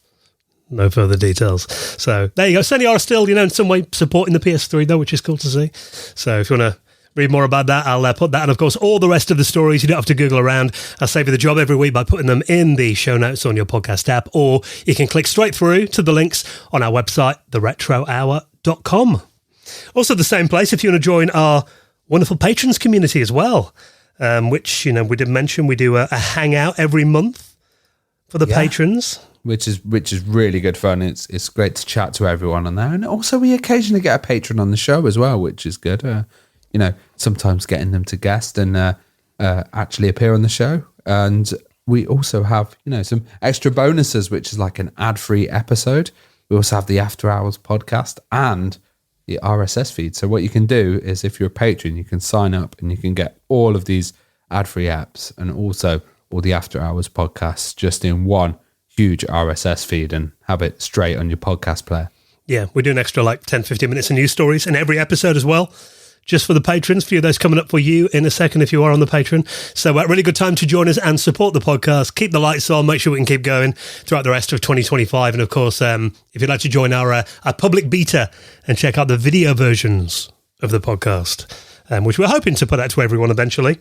No further details. So there you go. Sony are still in some way supporting the PS3 though, which is cool to see. So if you want to read more about that, I'll put that, and of course all the rest of the stories, you don't have to Google around. I'll save you the job every week by putting them in the show notes on your podcast app, or you can click straight through to the links on our website, theretrohour.com. Also the same place if you want to join our wonderful patrons community as well, which we did mention we do a hangout every month for the patrons. Which is really good fun. It's great to chat to everyone on there, and also we occasionally get a patron on the show as well, which is good. Sometimes getting them to guest and actually appear on the show. And we also have, some extra bonuses, which is like an ad-free episode. We also have the After Hours podcast and the RSS feed. So what you can do is, if you're a patron, you can sign up and you can get all of these ad-free apps and also all the After Hours podcasts just in one huge RSS feed and have it straight on your podcast player. Yeah, we do an extra 10, 15 minutes of news stories in every episode as well, just for the patrons. A few of those coming up for you in a second if you are on the Patreon. So really good time to join us and support the podcast. Keep the lights on. Make sure we can keep going throughout the rest of 2025. And of course, if you'd like to join our public beta and check out the video versions of the podcast, which we're hoping to put out to everyone eventually.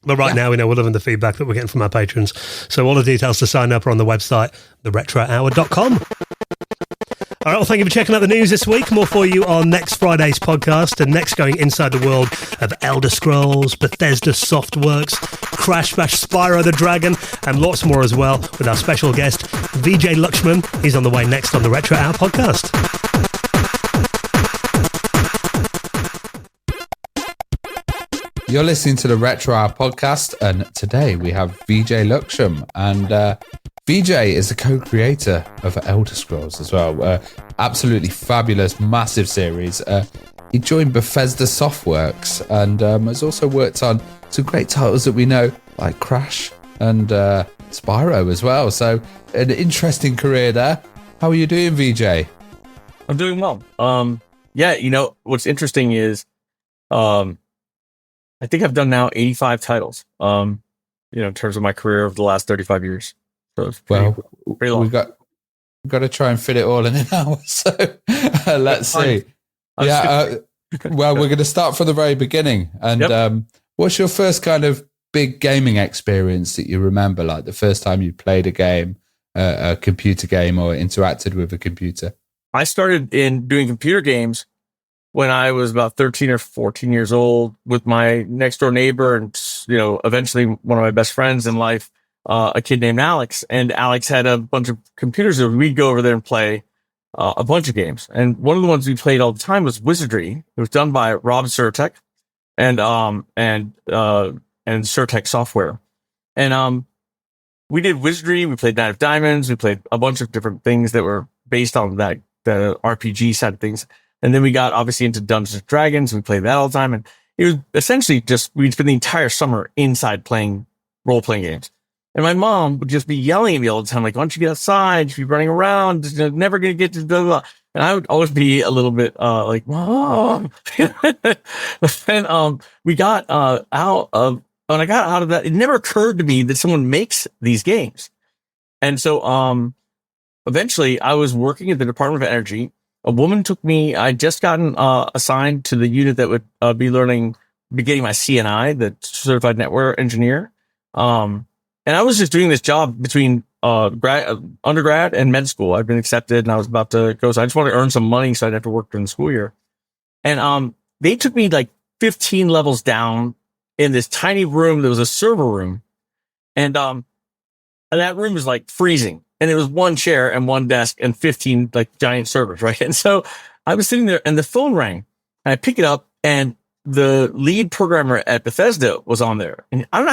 But right now, we're loving the feedback that we're getting from our patrons. So all the details to sign up are on the website, theretrohour.com. All right, well, thank you for checking out the news this week. More for you on next Friday's podcast, and next going inside the world of Elder Scrolls, Bethesda Softworks, Crash Bash, Spyro the Dragon, and lots more as well with our special guest, VJ Lakshman. He's on the way next on the Retro Hour podcast. You're listening to the Retro Hour podcast, and today we have VJ Lakshman, and VJ is the co-creator of Elder Scrolls as well. Absolutely fabulous, massive series. He joined Bethesda Softworks and has also worked on some great titles that we know, like Crash and Spyro as well. So an interesting career there. How are you doing, VJ? I'm doing well. What's interesting is I think I've done now 85 titles, in terms of my career over the last 35 years. So it's pretty long. We've got to try and fit it all in an hour. So let's see. We're going to start from the very beginning. And what's your first kind of big gaming experience that you remember? Like the first time you played a game, a computer game, or interacted with a computer? I started in doing computer games when I was about 13 or 14 years old with my next door neighbor and, eventually one of my best friends in life, a kid named Alex. And Alex had a bunch of computers that we'd go over there and play a bunch of games. And one of the ones we played all the time was Wizardry. It was done by Rob Surtek and Surtek Software. And we did Wizardry. We played Knight of Diamonds. We played a bunch of different things that were based on the RPG side of things. And then we got obviously into Dungeons and Dragons. We played that all the time. And it was essentially we'd spend the entire summer inside playing role-playing games. And my mom would just be yelling at me all the time, like, why don't you get outside? You should be running around. You're never going to get to blah, blah, blah. And I would always be a little bit like, Mom. But then we got when I got out of that, it never occurred to me that someone makes these games. And so eventually I was working at the Department of Energy. A woman took me. I'd just gotten assigned to the unit that would be getting my CNI, the Certified Network Engineer. And I was just doing this job between undergrad and med school. I'd been accepted and I was about to go. So I just wanted to earn some money so I'd have to work during the school year. And they took me like 15 levels down in this tiny room. There was a server room. And that room was like freezing. And it was one chair and one desk and 15 like giant servers, right? And so I was sitting there and the phone rang. And I pick it up and the lead programmer at Bethesda was on there. And I don't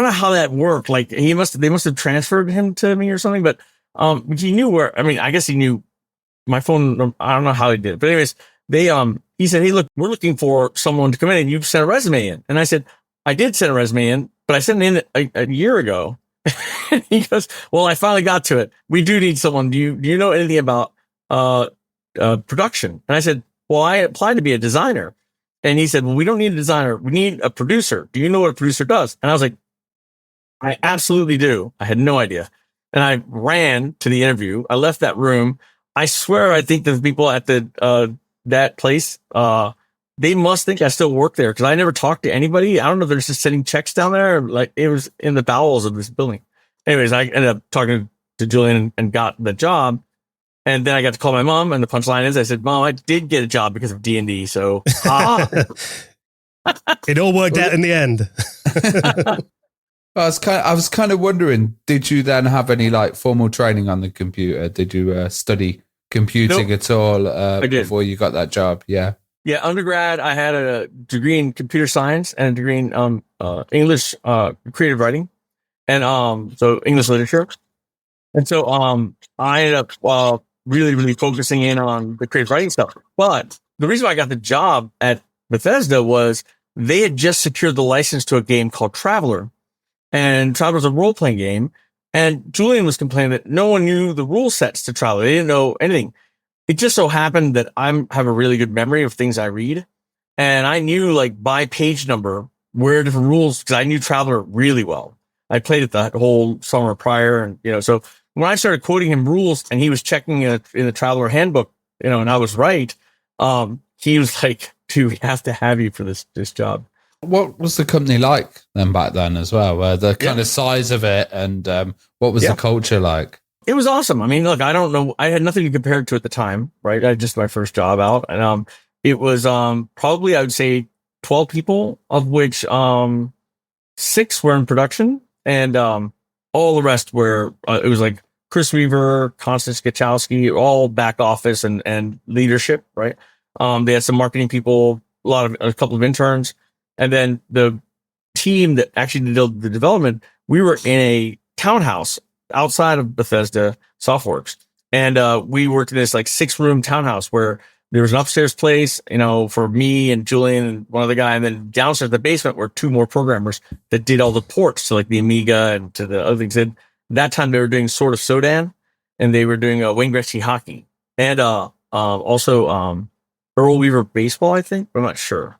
know how that worked. Like they must have transferred him to me or something, but he knew I guess he knew my phone. I don't know how he did it, but anyways, he said, hey, look, we're looking for someone to come in and you've sent a resume in. And I said, I did send a resume in, but I sent it in a year ago. And he goes, well, I finally got to it. We do need someone. Do you know anything about production? And I said, well, I applied to be a designer. And he said, well, we don't need a designer. We need a producer. Do you know what a producer does? And I was like, I absolutely do. I had no idea. And I ran to the interview. I left that room. I swear, I think the people at that place, they must think I still work there because I never talked to anybody. I don't know if they're just sending checks down there. Like it was in the bowels of this building. Anyways, I ended up talking to Julian and got the job. And then I got to call my mom. And the punchline is, I said, Mom, I did get a job because of D&D. So it all worked out in the end. I was kind of wondering, did you then have any like formal training on the computer? Did you study computing at all before you got that job? Yeah. Yeah. Undergrad, I had a degree in computer science and a degree in English creative writing. and so English literature. And so I ended up really, really focusing in on the creative writing stuff. But the reason why I got the job at Bethesda was they had just secured the license to a game called Traveler. And Traveler's a role-playing game. And Julian was complaining that no one knew the rule sets to Traveler. They didn't know anything. It just so happened that I have a really good memory of things I read. And I knew, like, by page number where different rules, because I knew Traveler really well. I played it the whole summer prior. And, you know, so when I started quoting him rules and he was checking it in the Traveler handbook, you know, and I was right, he was like, dude, we have to have you for this job. What was the company like then back then as well? The kind of size of it and what was the culture like? It was awesome. I mean, look, I don't know. I had nothing to compare it to at the time, right? I had just my first job out. And it was probably, I would say, 12 people, of which 6 were in production. And all the rest were, it was like Chris Weaver, Constance Gachowski, all back office and leadership, right? They had some marketing people, a couple of interns. And then the team that actually did the development, we were in a townhouse outside of Bethesda Softworks. And we worked in this like 6-room townhouse where there was an upstairs place, you know, for me and Julian and one other guy. And then downstairs, the basement, were 2 more programmers that did all the ports to like the Amiga and to the other things. And that time they were doing Sword of Sodan and they were doing Wayne Gretzky hockey and also Earl Weaver baseball, I think. I'm not sure.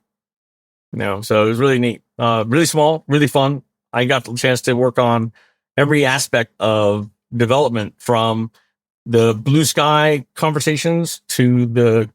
No, so it was really neat. Really small, really fun. I got the chance to work on every aspect of development, from the blue sky conversations to the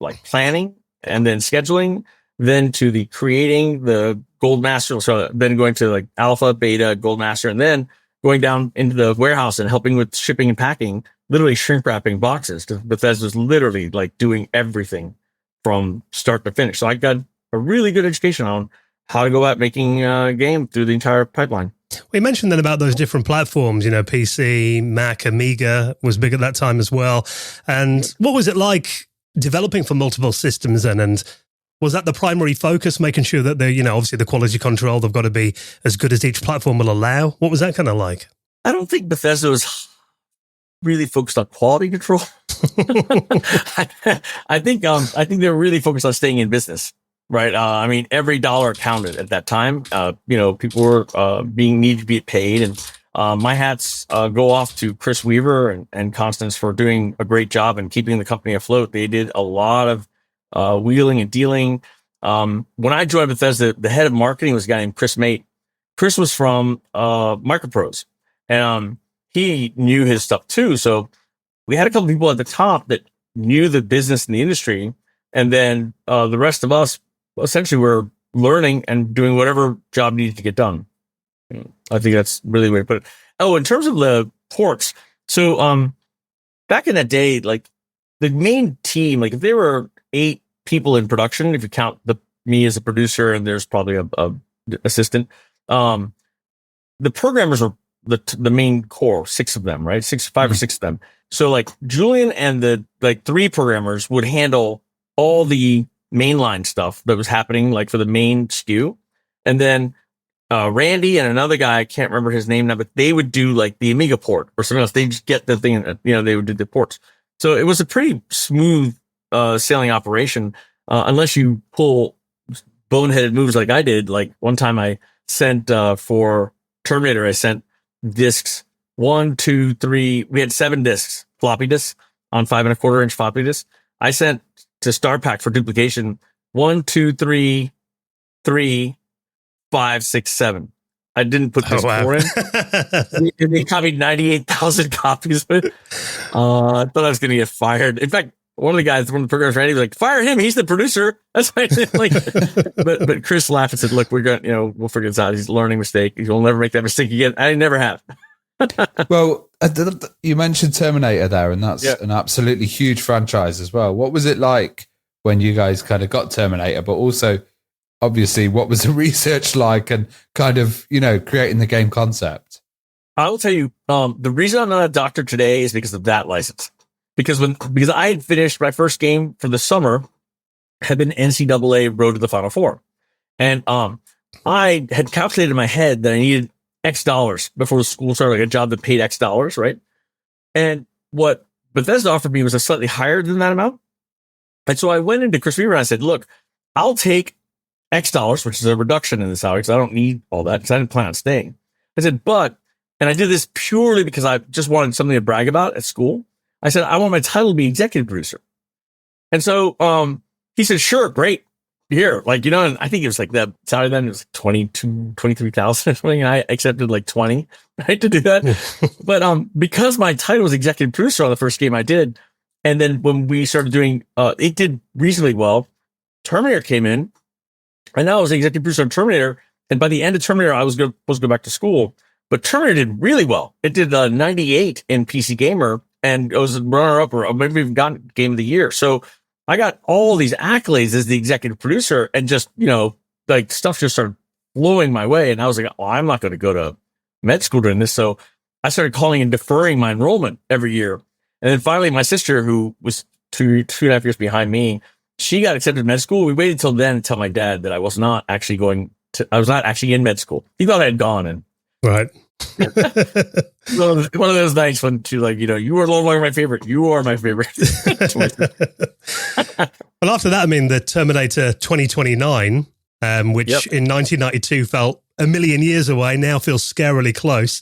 like planning and then scheduling, then to the creating the gold master. So then going to like alpha, beta, gold master, and then going down into the warehouse and helping with shipping and packing, literally shrink wrapping boxes. Bethesda was literally like doing everything from start to finish. So I got a really good education on how to go about making a game through the entire pipeline. We mentioned then about those different platforms, you know, PC, Mac, Amiga was big at that time as well. And what was it like developing for multiple systems then? And was that the primary focus, making sure that the, you know, obviously the quality control, they've got to be as good as each platform will allow? What was that kind of like? I don't think Bethesda was really focused on quality control. I think they were really focused on staying in business. Right. I mean, every dollar counted at that time. You know, people were needed to be paid. And my hats go off to Chris Weaver and Constance for doing a great job and keeping the company afloat. They did a lot of wheeling and dealing. When I joined Bethesda, the head of marketing was a guy named Chris Mate. Chris was from Microprose, and he knew his stuff too. So we had a couple people at the top that knew the business and the industry. And then the rest of us essentially were learning and doing whatever job needed to get done. I think that's really the way to put it. Oh, in terms of the ports. So back in that day, like the main team, like if there were 8 people in production, if you count me as a producer and there's probably a assistant, the programmers were the main core, 6 of them, right? 5 or 6 of them. So like Julian and the like 3 programmers would handle all the mainline stuff that was happening, like for the main SKU. And then Randy and another guy, I can't remember his name now, but they would do like the Amiga port or something else. They just get the thing, you know, they would do the ports. So it was a pretty smooth sailing operation, unless you pull boneheaded moves like I did. Like one time I sent for Terminator, I sent discs 1, 2, 3. We had 7 discs, floppy discs on 5.25-inch floppy discs. I sent to StarPack for duplication 1, 2, 3, 5, 6, 7. I didn't put this 4 in. They copied 98,000 copies of it. I thought I was going to get fired. In fact, one of the programmers, Randy, was like, "Fire him! He's the producer." That's why I didn't like. But Chris laughed and said, "Look, we're going. You know, we'll figure this out. He's a learning mistake. He'll never make that mistake again." I never have. Well, you mentioned Terminator there, and that's an absolutely huge franchise as well. What was it like when you guys kind of got Terminator, but also, obviously, what was the research like and kind of, you know, creating the game concept? I will tell you, the reason I'm not a doctor today is because of that license. Because I had finished my first game for the summer, had been NCAA Road to the Final Four. And I had calculated in my head that I needed X dollars before the school started, like a job that paid X dollars, right? And what Bethesda offered me was a slightly higher than that amount. And so I went into Chris Weaver and I said, look, I'll take X dollars, which is a reduction in the salary because I don't need all that because I didn't plan on staying. I said, and I did this purely because I just wanted something to brag about at school. I said, I want my title to be executive producer. And so he said, sure, great. Here, like, and I think it was like the salary then it was 23,000 or something. And I accepted like 20, right, to do that. But because my title was executive producer on the first game I did, and then when we started doing, it did reasonably well. Terminator came in, and now I was the executive producer on Terminator. And by the end of Terminator, I was supposed to go back to school. But Terminator did really well. It did 98 in PC Gamer, and it was a runner-up or maybe even got Game of the Year. So I got all these accolades as the executive producer, and just, like stuff just started flowing my way. And I was like, well, I'm not going to go to med school during this. So I started calling and deferring my enrollment every year. And then finally, my sister, who was two and a half years behind me, she got accepted to med school. We waited till then to tell my dad that I was not actually in med school. He thought I had gone, and right. one of those nights when she's like, you are no longer my favorite. You are my favorite. Well, after that, I mean, the Terminator 2029, which in 1992 felt a million years away, now feels scarily close,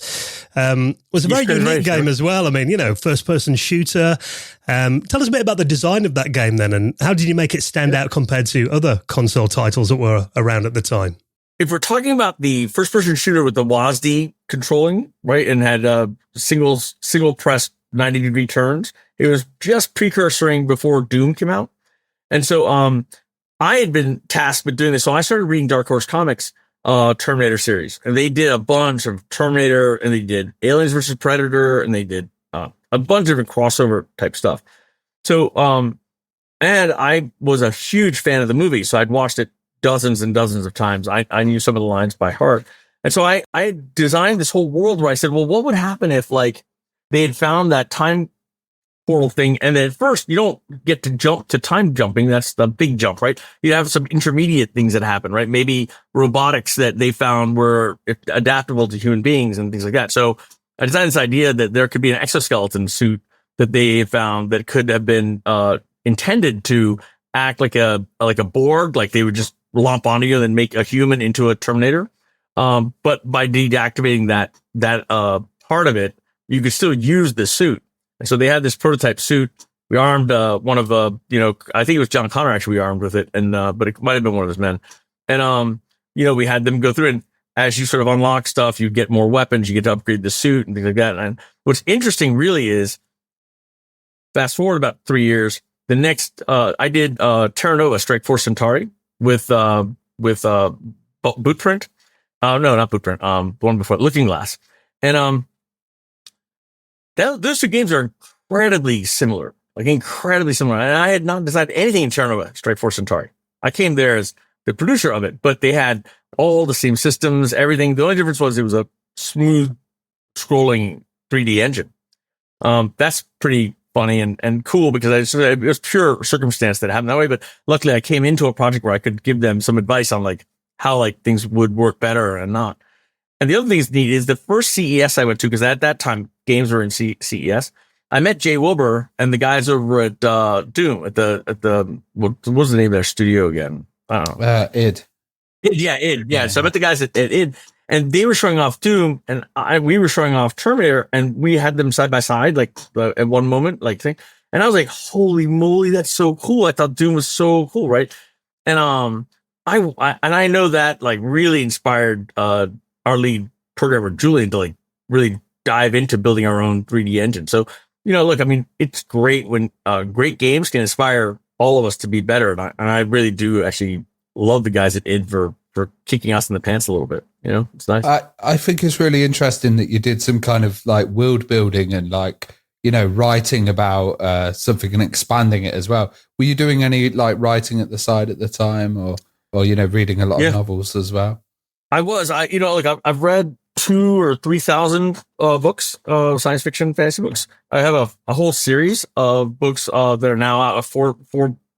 was a very unique game as well. I mean, first-person shooter. Tell us a bit about the design of that game then, and how did you make it stand out compared to other console titles that were around at the time? If we're talking about the first-person shooter with the WASD controlling, right, and had single press 90-degree turns, it was just precursoring before Doom came out. And so I had been tasked with doing this. So I started reading Dark Horse Comics Terminator series, and they did a bunch of Terminator, and they did Aliens versus Predator, and they did a bunch of different crossover type stuff. So and I was a huge fan of the movie, so I'd watched it dozens and dozens of times. I knew some of the lines by heart. And so I designed this whole world where I said, well, what would happen if like they had found that time portal thing? And then at first you don't get to jump to time jumping. That's the big jump, right? You have some intermediate things that happen, right? Maybe robotics that they found were adaptable to human beings and things like that. So I designed this idea that there could be an exoskeleton suit that they found that could have been intended to act like a Borg, like they would just lump onto you and then make a human into a Terminator. But by deactivating that part of it, you could still use the suit. And so they had this prototype suit. We armed one of I think it was John Connor actually we armed with it, and but it might have been one of his men. And we had them go through, and as you sort of unlock stuff, you get more weapons, you get to upgrade the suit and things like that. And what's interesting really is, fast forward about 3 years, the next I did Terra Nova Strike Force Centauri with Bootprint. No, not Bootprint. The one before, Looking Glass. And those two games are incredibly similar. And I had not designed anything in Terra Nova Strike Force Centauri. I came there as the producer of it, but they had all the same systems, everything. The only difference was it was a smooth scrolling 3D engine. That's pretty funny and cool because it was pure circumstance that happened that way. But luckily I came into a project where I could give them some advice on like how like things would work better and not. And the other thing that's neat is the first CES I went to, because at that time games were in CES. I met Jay Wilbur and the guys over at Doom at the what was the name of their studio again? I don't know. id. id. Yeah. So I met the guys at id, and they were showing off Doom, and we were showing off Terminator, and we had them side by side, like at one moment, like thing. And I was like, "Holy moly, that's so cool!" I thought Doom was so cool, right? And I know that like really inspired our lead programmer Julian to like really dive into building our own 3D engine. So look, I mean, it's great when great games can inspire all of us to be better, and I really do actually love the guys at id for kicking us in the pants a little bit. It's nice. I think it's really interesting that you did some kind of like world building and like, writing about something and expanding it as well. Were you doing any like writing at the side at the time or reading a lot of novels as well? I was, I've read 2,000 or 3,000 books, science fiction, fantasy books. I have a whole series of books that are now out of four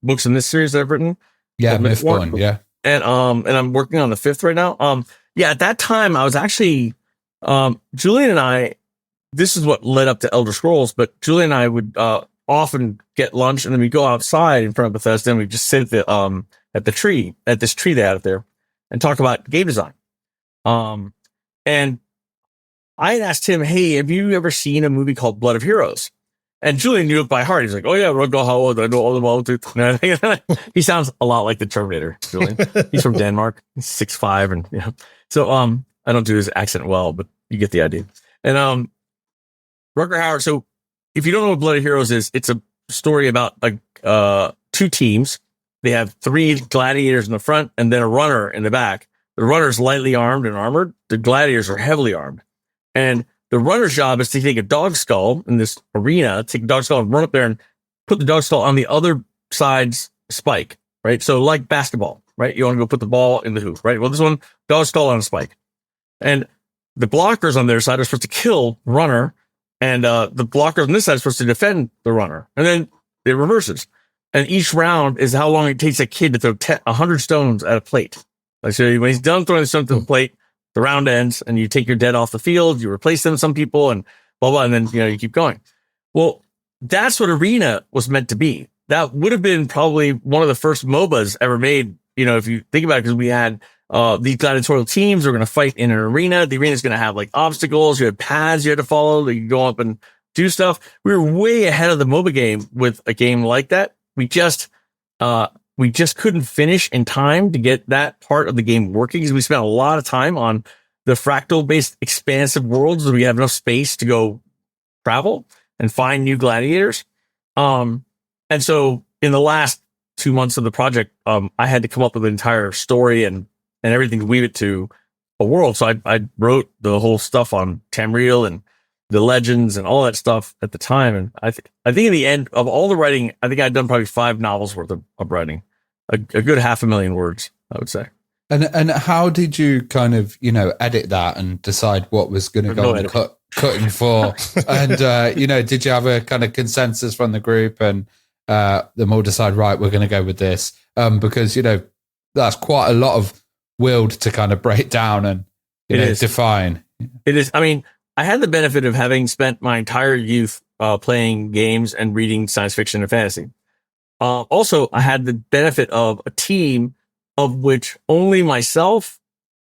books in this series that I've written. Yeah, Mythborn, yeah. And I'm working on the 5th right now. At that time I was actually Julian and I, this is what led up to Elder Scrolls, but Julian and I would often get lunch and then we go outside in front of Bethesda and we just sit at this tree they had up there and talk about game design. And I had asked him, hey, have you ever seen a movie called Blood of Heroes? And Julian knew it by heart. He's like, oh yeah, Ragnar Howard, I know all about it. He sounds a lot like the Terminator, Julian. He's from Denmark. He's 6'5", and yeah. So I don't do his accent well, but you get the idea. And Rutger Hauer. So if you don't know what Blood of Heroes is, it's a story about like two teams. They have 3 gladiators in the front and then a runner in the back. The runner's lightly armed and armored. The gladiators are heavily armed. And the runner's job is to take a dog skull in this arena, take a dog skull and run up there and put the dog skull on the other side's spike, right? So like basketball, right? You want to go put the ball in the hoop, right? Well, this one, dog skull on a spike. And the blockers on their side are supposed to kill the runner, and the blockers on this side are supposed to defend the runner. And then it reverses. And each round is how long it takes a kid to throw 100 stones at a plate. Like, so when he's done throwing the stone to the plate, the round ends and you take your dead off the field, you replace them with some people and blah, blah, and then, you keep going. Well, that's what Arena was meant to be. That would have been probably one of the first MOBAs ever made, if you think about it, because we had these gladiatorial teams were going to fight in an arena. The arena is going to have like obstacles. You had paths you had to follow. You could go up and do stuff. We were way ahead of the MOBA game with a game like that. We just couldn't finish in time to get that part of the game working because we spent a lot of time on the fractal-based expansive worlds where we have enough space to go travel and find new gladiators. And so in the last 2 months of the project, I had to come up with an entire story and everything to weave it to a world. So I wrote the whole stuff on Tamriel and the legends and all that stuff at the time. And I think in the end of all the writing, I think I'd done probably 5 novels worth of writing, a good 500,000 words, I would say. And how did you kind of, edit that and decide what was going to go on the cutting for? And, did you have a kind of consensus from the group and them all decide, right, we're going to go with this? Because, that's quite a lot of willed to kind of break down and define. It is. I mean, I had the benefit of having spent my entire youth playing games and reading science fiction and fantasy. Also, I had the benefit of a team of which only myself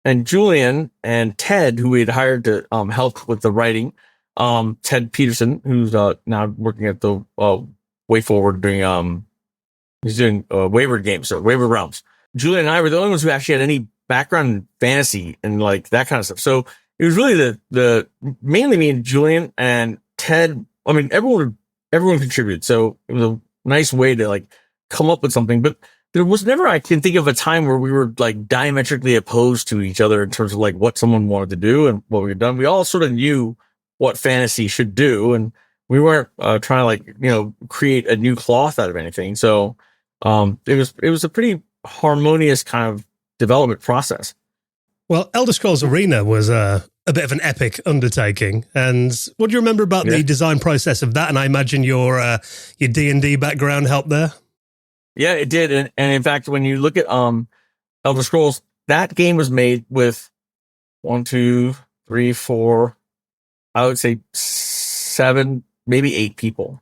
and Julian and Ted, who we had hired to help with the writing, Ted Peterson, who's now working at the Way Forward doing he's doing Wayward Games, so Wayward Realms. Julian and I were the only ones who actually had any background in fantasy and like that kind of stuff. So it was really the mainly me and Julian and Ted. I mean, everyone contributed. So it was a nice way to like come up with something, but there was never, I can think of a time where we were like diametrically opposed to each other in terms of like what someone wanted to do and what we had done. We all sort of knew what fantasy should do. And we weren't trying to like, create a new cloth out of anything. So it was a pretty harmonious kind of development process. Well, Elder Scrolls Arena was a bit of an epic undertaking. And what do you remember about the design process of that? And I imagine your D&D background helped there. Yeah, it did. And in fact, when you look at Elder Scrolls, that game was made with 1, 2, 3, 4, I would say 7, maybe 8 people.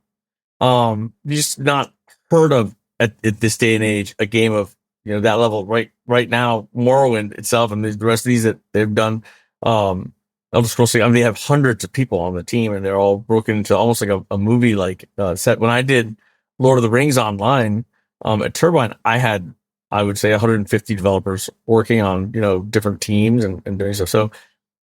Just not heard of at this day and age a game of that level. Right now, Morrowind itself and the rest of these that they've done, Elder Scrolls, I mean, they have hundreds of people on the team, and they're all broken into almost like a movie like set. When I did Lord of the Rings Online at Turbine, I would say 150 developers working on different teams and doing stuff. So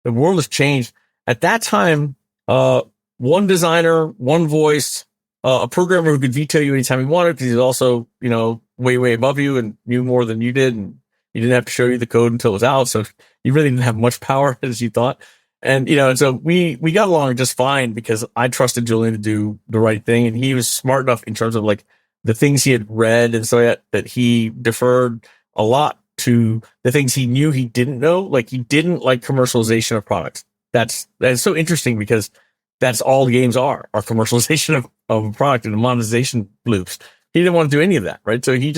the world has changed. At that time, one designer, one voice, a programmer who could veto you anytime he wanted because he's also way above you and knew more than you did, and he didn't have to show you the code until it was out, so you really didn't have much power as you thought. And and so we got along just fine because I trusted Julian to do the right thing, and he was smart enough in terms of like the things he had read and so that he deferred a lot to the things he knew he didn't know. Like he didn't like commercialization of products. That's so interesting because that's all games are commercialization of a product and the monetization loops. He didn't want to do any of that, right? So he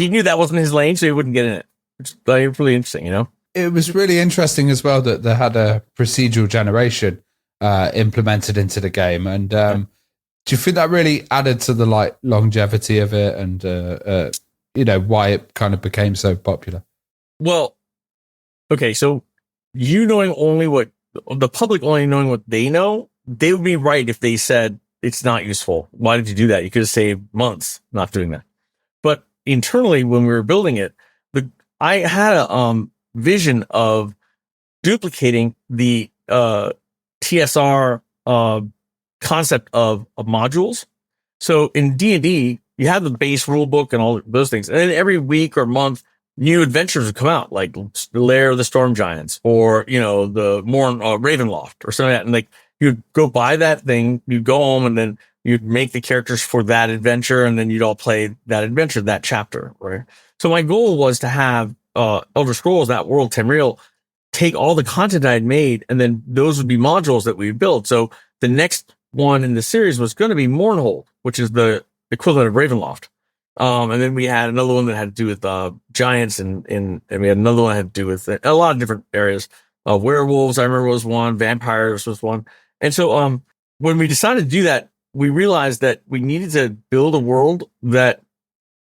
knew that wasn't his lane, so he wouldn't get in it. Which is really interesting, it was really interesting as well that they had a procedural generation implemented into the game. And do you think that really added to the like longevity of it and why it kind of became so popular? Well, okay, so you knowing only what the public only knowing what they know, they would be right if they said it's not useful. Why did you do that? You could have saved months not doing that. But internally, when we were building it, I had a vision of duplicating the TSR concept of modules. So in D&D, you have the base rule book and all those things, and then every week or month, new adventures would come out, like the Lair of the Storm Giants, or the Morn Ravenloft, or something like that. And like you'd go buy that thing, you'd go home, and then you'd make the characters for that adventure, and then you'd all play that adventure, that chapter, right? So my goal was to have Elder Scrolls, that world, Tamriel, take all the content I had made, and then those would be modules that we build. So the next one in the series was going to be Mournhold, which is the equivalent of Ravenloft. And then we had another one that had to do with giants, and we had another one that had to do with a lot of different areas. Werewolves, I remember, was one. Vampires was one. And so when we decided to do that, we realized that we needed to build a world that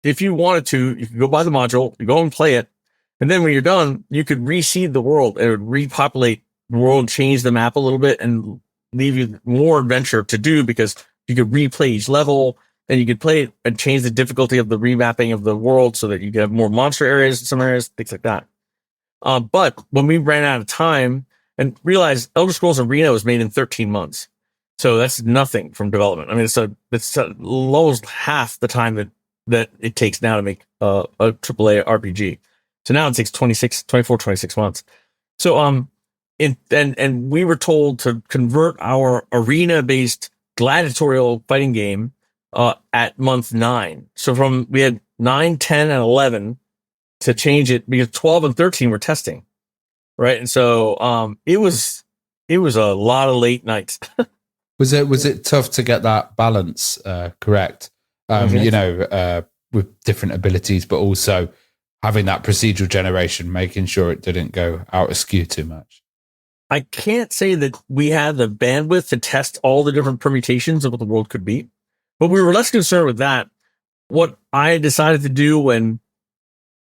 if you wanted to, you could go buy the module, you go and play it. And then when you're done, you could reseed the world. It would repopulate the world, change the map a little bit, and leave you more adventure to do, because you could replay each level, and you could play it and change the difficulty of the remapping of the world so that you could have more monster areas in some areas, things like that. But when we ran out of time and realized Elder Scrolls Arena was made in 13 months. So that's nothing from development. I mean, it's almost half the time that it takes now to make a AAA RPG. So now it takes 26 months. So, and we were told to convert our arena-based gladiatorial fighting game at month 9. So we had 9, 10, and 11 to change it, because 12 and 13 were testing, right? And so it was a lot of late nights. Was it tough to get that balance correct? With different abilities, but also having that procedural generation, making sure it didn't go out askew too much. I can't say that we had the bandwidth to test all the different permutations of what the world could be, but we were less concerned with that. What I decided to do when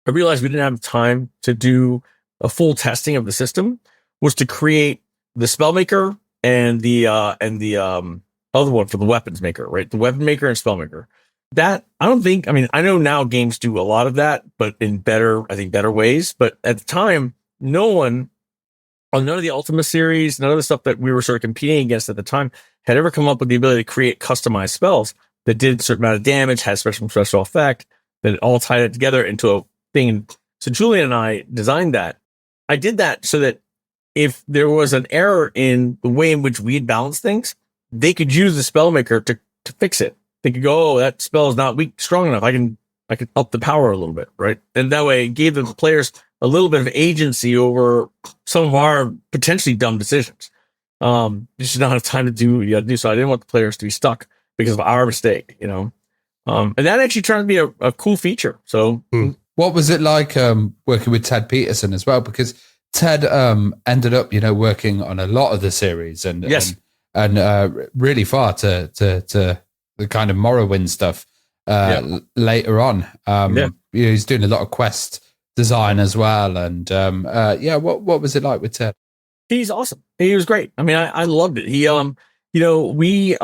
I realized we didn't have time to do a full testing of the system was to create the Spellmaker and the other one for the weapons maker, right? The weapon maker and Spellmaker. That I know now games do a lot of that, but in better ways. But at the time, none of the Ultima series, none of the stuff that we were sort of competing against at the time had ever come up with the ability to create customized spells that did a certain amount of damage, had special effect, that all tied it together into a thing. So Julian and I designed that. I did that so that if there was an error in the way in which we had balanced things, they could use the Spellmaker to fix it. They could go, oh, that spell is not strong enough. I can up the power a little bit, right? And that way it gave the players a little bit of agency over some of our potentially dumb decisions. You just not have time to do what you got to do. So I didn't want the players to be stuck because of our mistake, And that actually turned to be a cool feature. So what was it like working with Ted Peterson as well? Because Ted ended up, working on a lot of the series and yes. and really far to the kind of Morrowind stuff later on. He's doing a lot of quest design as well. And what was it like with Ted? He's awesome. He was great. I mean, I loved it. He, we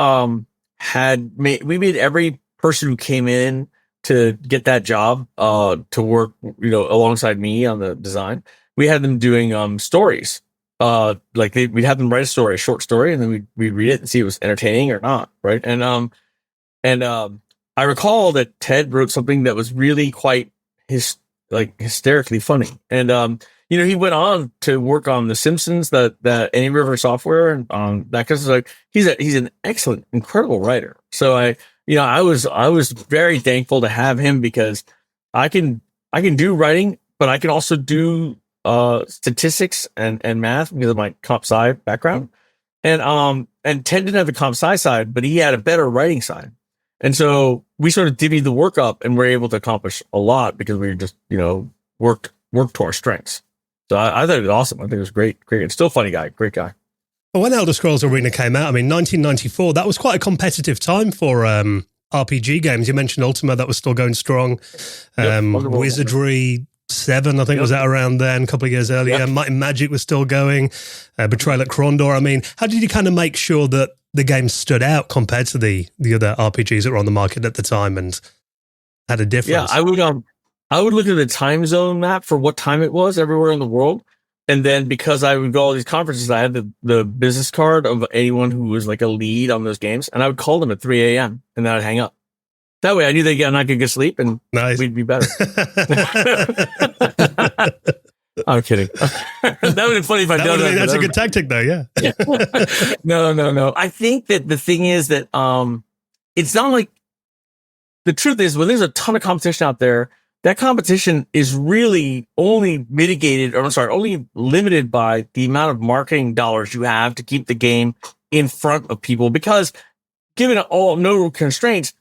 made every person who came in to get that job to work, alongside me on the design. We had them doing stories. We'd have them write a short story, and then we'd read it and see if it was entertaining or not, right? And I recall that Ted wrote something that was really quite hysterically funny. And he went on to work on The Simpsons, the Any River software, and that kind of stuff. He's an excellent, incredible writer. So I was very thankful to have him, because I can do writing, but I can also do statistics and math because of my comp sci background. And Ted didn't have the comp sci side, but he had a better writing side. And so we sort of divvied the work up, and we're able to accomplish a lot because we just, worked to our strengths. So I thought it was awesome. I think it was great. Great. Still funny guy. Great guy. Well, when Elder Scrolls Arena came out, I mean, 1994, that was quite a competitive time for RPG games. You mentioned Ultima, that was still going strong. Wizardry 7, I think, was out around then, a couple of years earlier. Might and Magic was still going. Betrayal at Krondor. I mean, how did you kind of make sure that the game stood out compared to the other RPGs that were on the market at the time and had a difference? Yeah, I would look at the time zone map for what time it was everywhere in the world. And then because I would go to all these conferences, I had the business card of anyone who was like a lead on those games. And I would call them at 3 a.m. and then I'd hang up. That way I knew they'd get not good sleep and we'd be better. I'm kidding. That would have been funny if I done that. That's a good tactic though, yeah. No. I think that the thing is that it's not like, the truth is when there's a ton of competition out there, that competition is really only limited by the amount of marketing dollars you have to keep the game in front of people. Because given no constraints,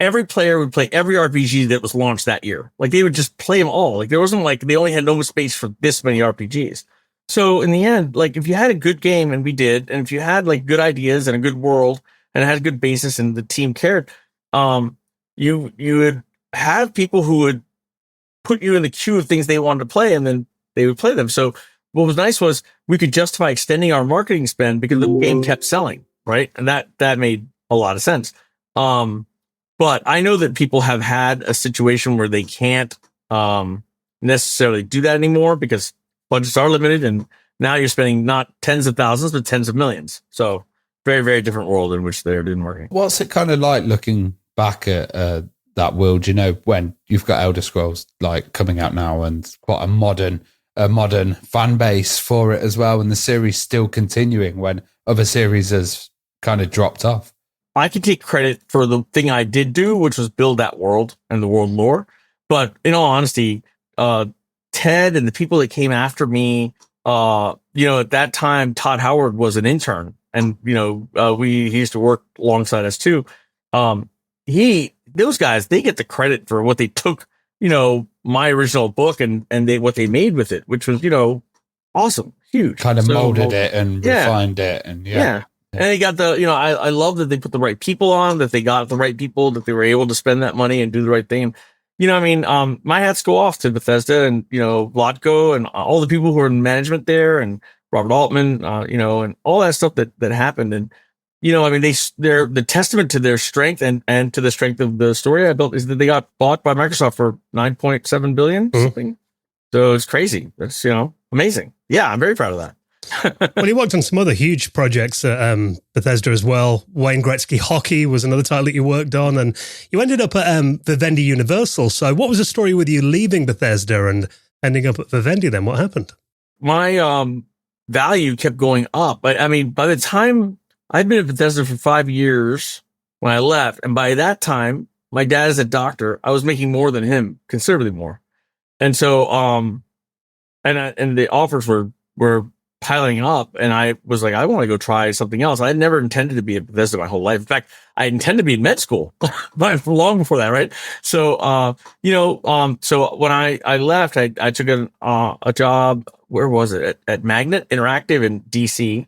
every player would play every RPG that was launched that year. Like they would just play them all. Like there wasn't like they only had no space for this many RPGs. So in the end, like if you had a good game, and we did, and if you had like good ideas and a good world and it had a good basis and the team cared, you would have people who would put you in the queue of things they wanted to play, and then they would play them. So what was nice was we could justify extending our marketing spend because the game kept selling, right? And that made a lot of sense. But I know that people have had a situation where they can't necessarily do that anymore because budgets are limited, and now you're spending not tens of thousands, but tens of millions. So very, very different world in which they're doing marketing. What's it kind of like looking back at that world, when you've got Elder Scrolls like coming out now and quite a modern fan base for it as well, and the series still continuing when other series has kind of dropped off? I can take credit for the thing I did do, which was build that world and the world lore. But in all honesty, Ted and the people that came after me, at that time, Todd Howard was an intern, and he used to work alongside us too. Those guys, they get the credit for what they took, my original book and what they made with it, which was, awesome, huge. Kind of molded it and refined it. And And they got I love that they put the right people on, that they got the right people, that they were able to spend that money and do the right thing. My hats go off to Bethesda and, Vlatko and all the people who are in management there, and Robert Altman, and all that stuff that happened. And, they're the testament to their strength and to the strength of the story I built is that they got bought by Microsoft for $9.7 billion, something. So it's crazy. That's, amazing. Yeah, I'm very proud of that. Well, you worked on some other huge projects at Bethesda as well. Wayne Gretzky Hockey was another title that you worked on, and you ended up at Vivendi Universal. So what was the story with you leaving Bethesda and ending up at Vivendi then? What happened? My value kept going up. By the time I'd been at Bethesda for 5 years when I left, and by that time, my dad is a doctor. I was making more than him, considerably more. And so, and the offers were piling up, and I was like, I want to go try something else. I had never intended to be at Bethesda my whole life. In fact, I intended to be in med school long before that, right? So, so when I left, I took a job. Where was it? At Magnet Interactive in DC.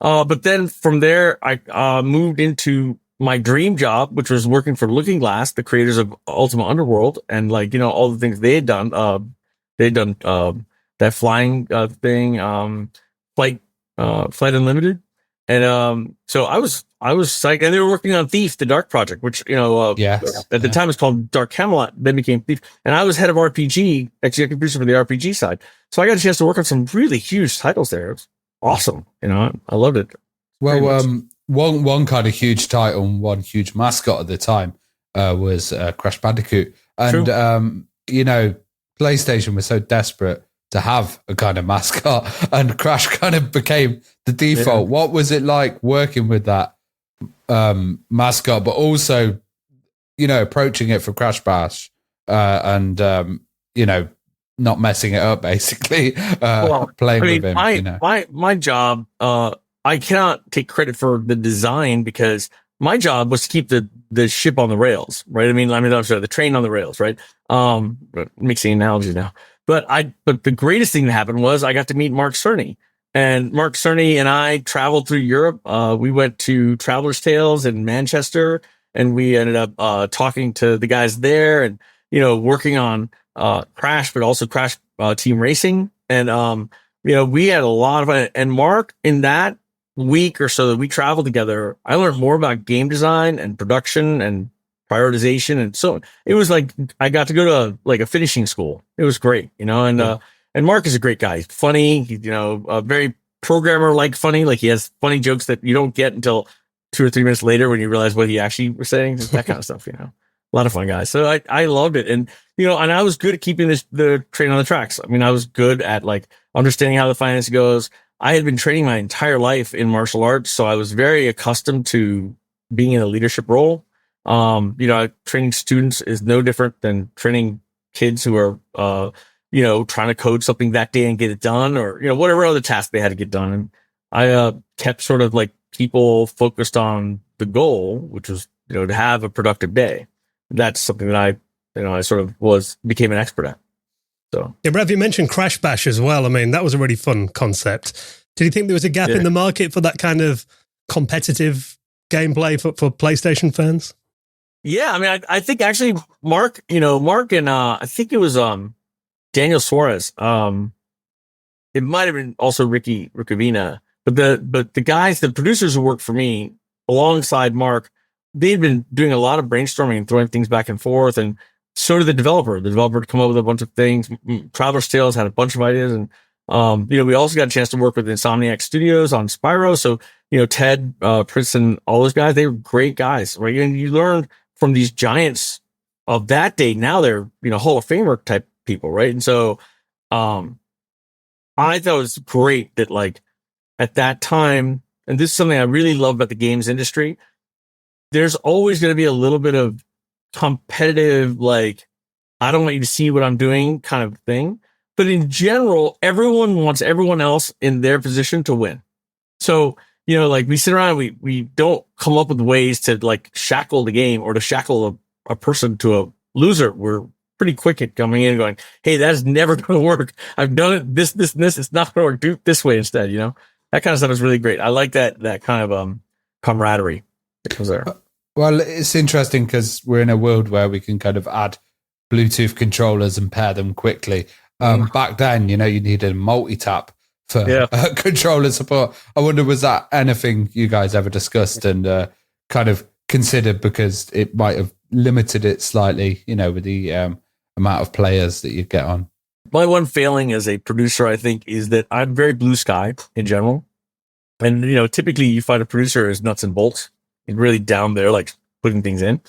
But then from there, I moved into my dream job, which was working for Looking Glass, the creators of Ultima Underworld, and all the things they had done. That flying thing, Flight Unlimited, and so I was psyched. And they were working on Thief, the Dark Project, which at the time was called Dark Camelot, then became Thief. And I was head of RPG, executive producer for the RPG side, so I got a chance to work on some really huge titles there. It was awesome, I loved it. Well, one kind of huge title, and one huge mascot at the time was Crash Bandicoot, and PlayStation was so desperate to have a kind of mascot, and Crash kind of became the default. Yeah. What was it like working with that mascot, but also, approaching it for Crash Bash and not messing it up, basically, playing with him? My job, I cannot take credit for the design because my job was to keep the ship on the rails, right? I'm sorry, the train on the rails, right? Mixing analogies now. But the greatest thing that happened was I got to meet Mark Cerny. And Mark Cerny and I traveled through Europe. We went to Traveler's Tales in Manchester, and we ended up talking to the guys there and, working on Crash, but also Crash Team Racing. And, we had a lot of fun. And Mark, in that week or so that we traveled together, I learned more about game design and production and prioritization. And so it was like I got to go to a finishing school. It was great, and Mark is a great guy. He's funny, very programmer-like funny. Like he has funny jokes that you don't get until 2 or 3 minutes later when you realize what he actually was saying, that kind of stuff, A lot of fun guys. So I loved it. And, and I was good at keeping the train on the tracks. I mean, I was good at understanding how the finance goes. I had been training my entire life in martial arts, so I was very accustomed to being in a leadership role. Training students is no different than training kids who are, trying to code something that day and get it done, or, whatever other task they had to get done. And I kept sort of people focused on the goal, which was, to have a productive day. That's something that I sort of became an expert at. So yeah, Rev, you mentioned Crash Bash as well. I mean, that was a really fun concept. Did you think there was a gap in the market for that kind of competitive gameplay for PlayStation fans? Yeah, I mean, I think actually Mark and I think it was Daniel Suarez. It might have been also Ricky Ricavina, but the guys, the producers who worked for me alongside Mark, they'd been doing a lot of brainstorming and throwing things back and forth, and so did the developer. The developer would come up with a bunch of things. Traveler's Tales had a bunch of ideas, and we also got a chance to work with Insomniac Studios on Spyro. So Ted, Princeton, all those guys, they were great guys, right? And you learn from these giants of that day. Now they're Hall of Famer type people, right? And so I thought it was great that at that time, and this is something I really love about the games industry, there's always going to be a little bit of competitive, I don't want you to see what I'm doing kind of thing. But in general, everyone wants everyone else in their position to win. So, we sit around, we don't come up with ways to shackle the game or to shackle a person to a loser. We're pretty quick at coming in and going, hey, that is never going to work. I've done it this, and this. It's not going to work. Do it this way instead. That kind of stuff is really great. I like that kind of camaraderie that comes there. Well, it's interesting because we're in a world where we can kind of add Bluetooth controllers and pair them quickly. Back then, you needed a multi-tap for controller support. I wonder, was that anything you guys ever discussed and kind of considered, because it might have limited it slightly, with the amount of players that you get on? My one failing as a producer, I think, is that I'm very blue sky in general. And, typically you find a producer is nuts and bolts and really down there, putting things in.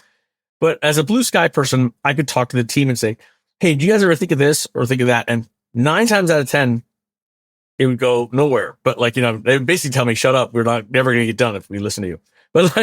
But as a blue sky person, I could talk to the team and say, hey, do you guys ever think of this or think of that? And 9 times out of 10, it would go nowhere. But they would basically tell me, shut up. We're never going to get done if we listen to you. But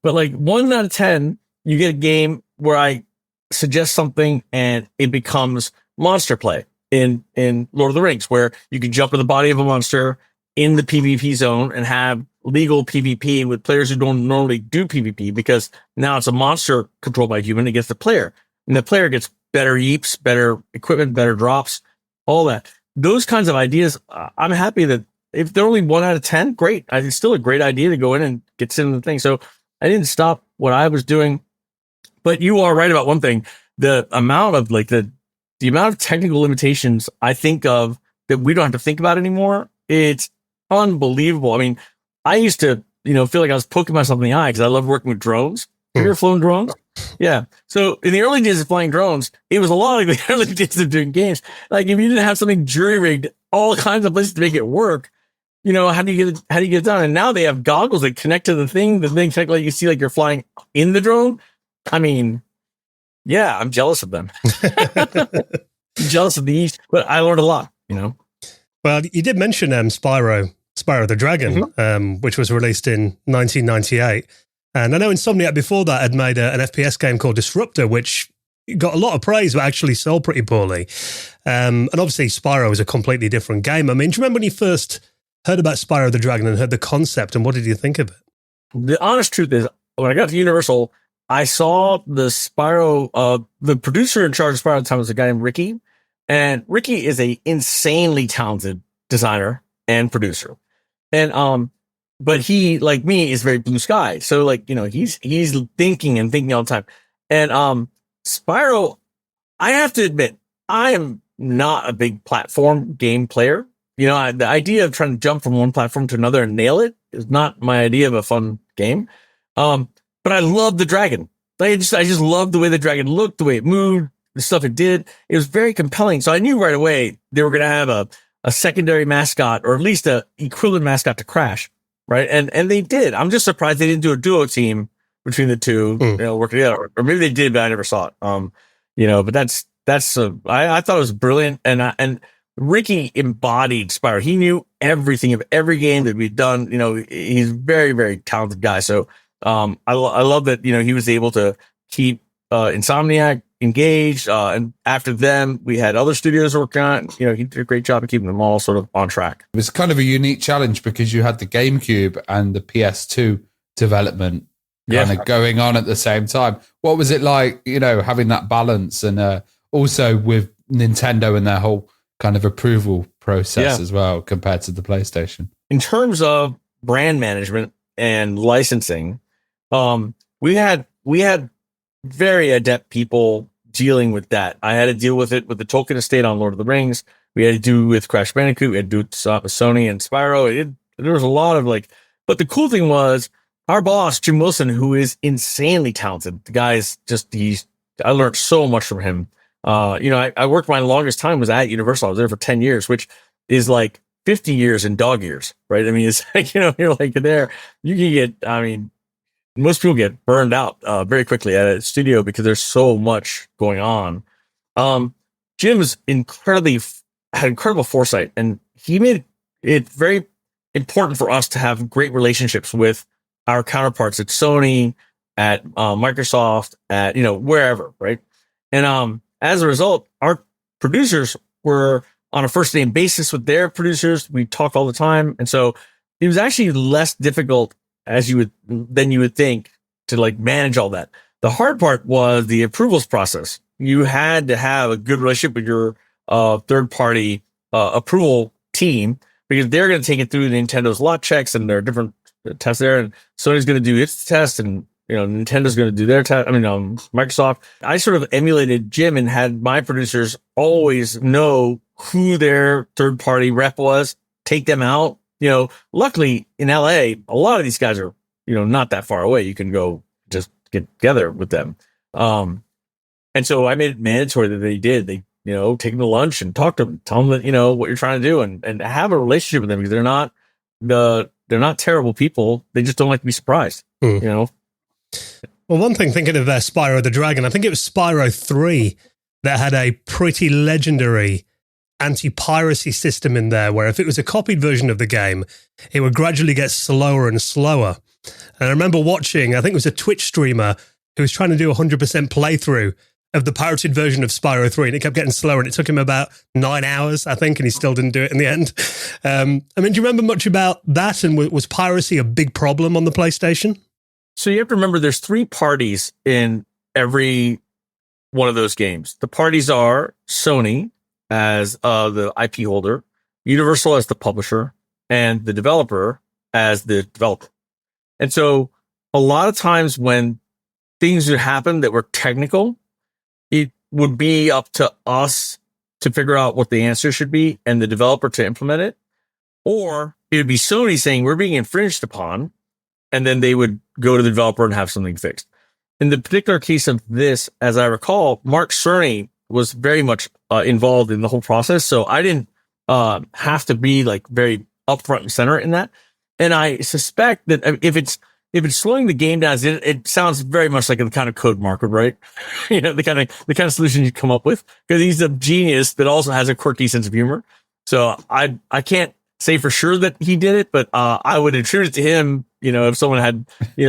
1 out of 10, you get a game where I suggest something and it becomes monster play in Lord of the Rings, where you can jump to the body of a monster in the PvP zone and have legal PvP with players who don't normally do PvP, because now it's a monster controlled by a human against the player. And the player gets better yeeps, better equipment, better drops, all that. Those kinds of ideas, I'm happy that if they're only 1 out of 10, great. It's still a great idea to go in and get into the thing. So I didn't stop what I was doing. But you are right about one thing. The amount of the amount of technical limitations I think of that we don't have to think about anymore, it's unbelievable. I mean, I used to, feel like I was poking myself in the eye because I love working with drones. Have you ever flown drones? Yeah. So in the early days of flying drones, it was a lot like the early days of doing games. If you didn't have something jury rigged, all kinds of places to make it work, how do you get it done? And now they have goggles that connect to the thing technically you see you're flying in the drone. I mean, yeah, I'm jealous of them. I'm jealous of the East, but I learned a lot, Well, you did mention Spyro the Dragon, which was released in 1998. And I know Insomniac before that had made an FPS game called Disruptor, which got a lot of praise, but actually sold pretty poorly. And obviously Spyro is a completely different game. I mean, do you remember when you first heard about Spyro the Dragon and heard the concept, and what did you think of it? The honest truth is, when I got to Universal, I saw the Spyro, the producer in charge of Spyro at the time was a guy named Ricky. And Ricky is a insanely talented designer and producer. And, but he, like me, is very blue sky. So like, he's thinking all the time. And, Spyro, I have to admit, I am not a big platform game player. The idea of trying to jump from one platform to another and nail it is not my idea of a fun game. But I love the dragon. I just loved the way the dragon looked, the way it moved, the stuff it did. It was very compelling. So I knew right away they were going to have a secondary mascot, or at least a equivalent mascot to Crash. Right. And they did. I'm just surprised they didn't do a duo team between the two, work together, or maybe they did, but I never saw it. But I thought it was brilliant. And Ricky embodied Spyro. He knew everything of every game that we've done. He's a very, very talented guy. So, I love that, he was able to keep, Insomniac engaged. And after them, we had other studios working on it. He did a great job of keeping them all sort of on track. It was kind of a unique challenge because you had the GameCube and the PS2 development kind of going on at the same time. What was it like, having that balance, and also with Nintendo and their whole kind of approval process as well compared to the PlayStation? In terms of brand management and licensing, we had very adept people dealing with that. I had to deal with it with the Tolkien estate on Lord of the Rings. We had to do with Crash Bandicoot. We had to do with Sony and Spyro. There was a lot of but the cool thing was our boss, Jim Wilson, who is insanely talented. The guy is I learned so much from him. I worked my longest time was at Universal. I was there for 10 years, which is like 50 years in dog years, right? I mean, it's like, you're like there, you can get, most people get burned out very quickly at a studio because there's so much going on. Jim's had incredible foresight, and he made it very important for us to have great relationships with our counterparts at Sony, at Microsoft, at wherever, right? And as a result, our producers were on a first name basis with their producers. We talk all the time, and so it was actually less difficult than you would think to manage all that. The hard part was the approvals process. You had to have a good relationship with your third party approval team, because they're going to take it through Nintendo's lot checks, and there are different tests there, and Sony's going to do its test, and Nintendo's going to do their test. Microsoft. I sort of emulated Jim and had my producers always know who their third party rep was, take them out. Luckily in LA, a lot of these guys are, not that far away. You can go just get together with them. And so I made it mandatory that they did. They, take them to lunch and talk to them, tell them that, what you're trying to do, and have a relationship with them, because they're not terrible people. They just don't like to be surprised, Well, one thing, thinking of Spyro the Dragon, I think it was Spyro 3 that had a pretty legendary anti-piracy system in there, where if it was a copied version of the game, it would gradually get slower and slower. And I remember watching, I think it was a Twitch streamer who was trying to do a 100% playthrough of the pirated version of Spyro 3, and it kept getting slower, and it took him about 9 hours, I think, and he still didn't do it in the end. Do you remember much about that? And was piracy a big problem on the PlayStation? So you have to remember there's 3 parties in every one of those games. The parties are Sony as the IP holder, Universal as the publisher, and the developer as the developer. And so a lot of times when things would happen that were technical, it would be up to us to figure out what the answer should be and the developer to implement it. Or it would be Sony saying we're being infringed upon, and then they would go to the developer and have something fixed. In the particular case of this, as I recall, Mark Cerny was very much involved in the whole process. So I didn't have to be very upfront and center in that. And I suspect that if it's slowing the game down, it sounds very much like the kind of code Mark would write, the kind of solution you come up with, because he's a genius that also has a quirky sense of humor. So I can't say for sure that he did it, but I would attribute it to him. If someone had,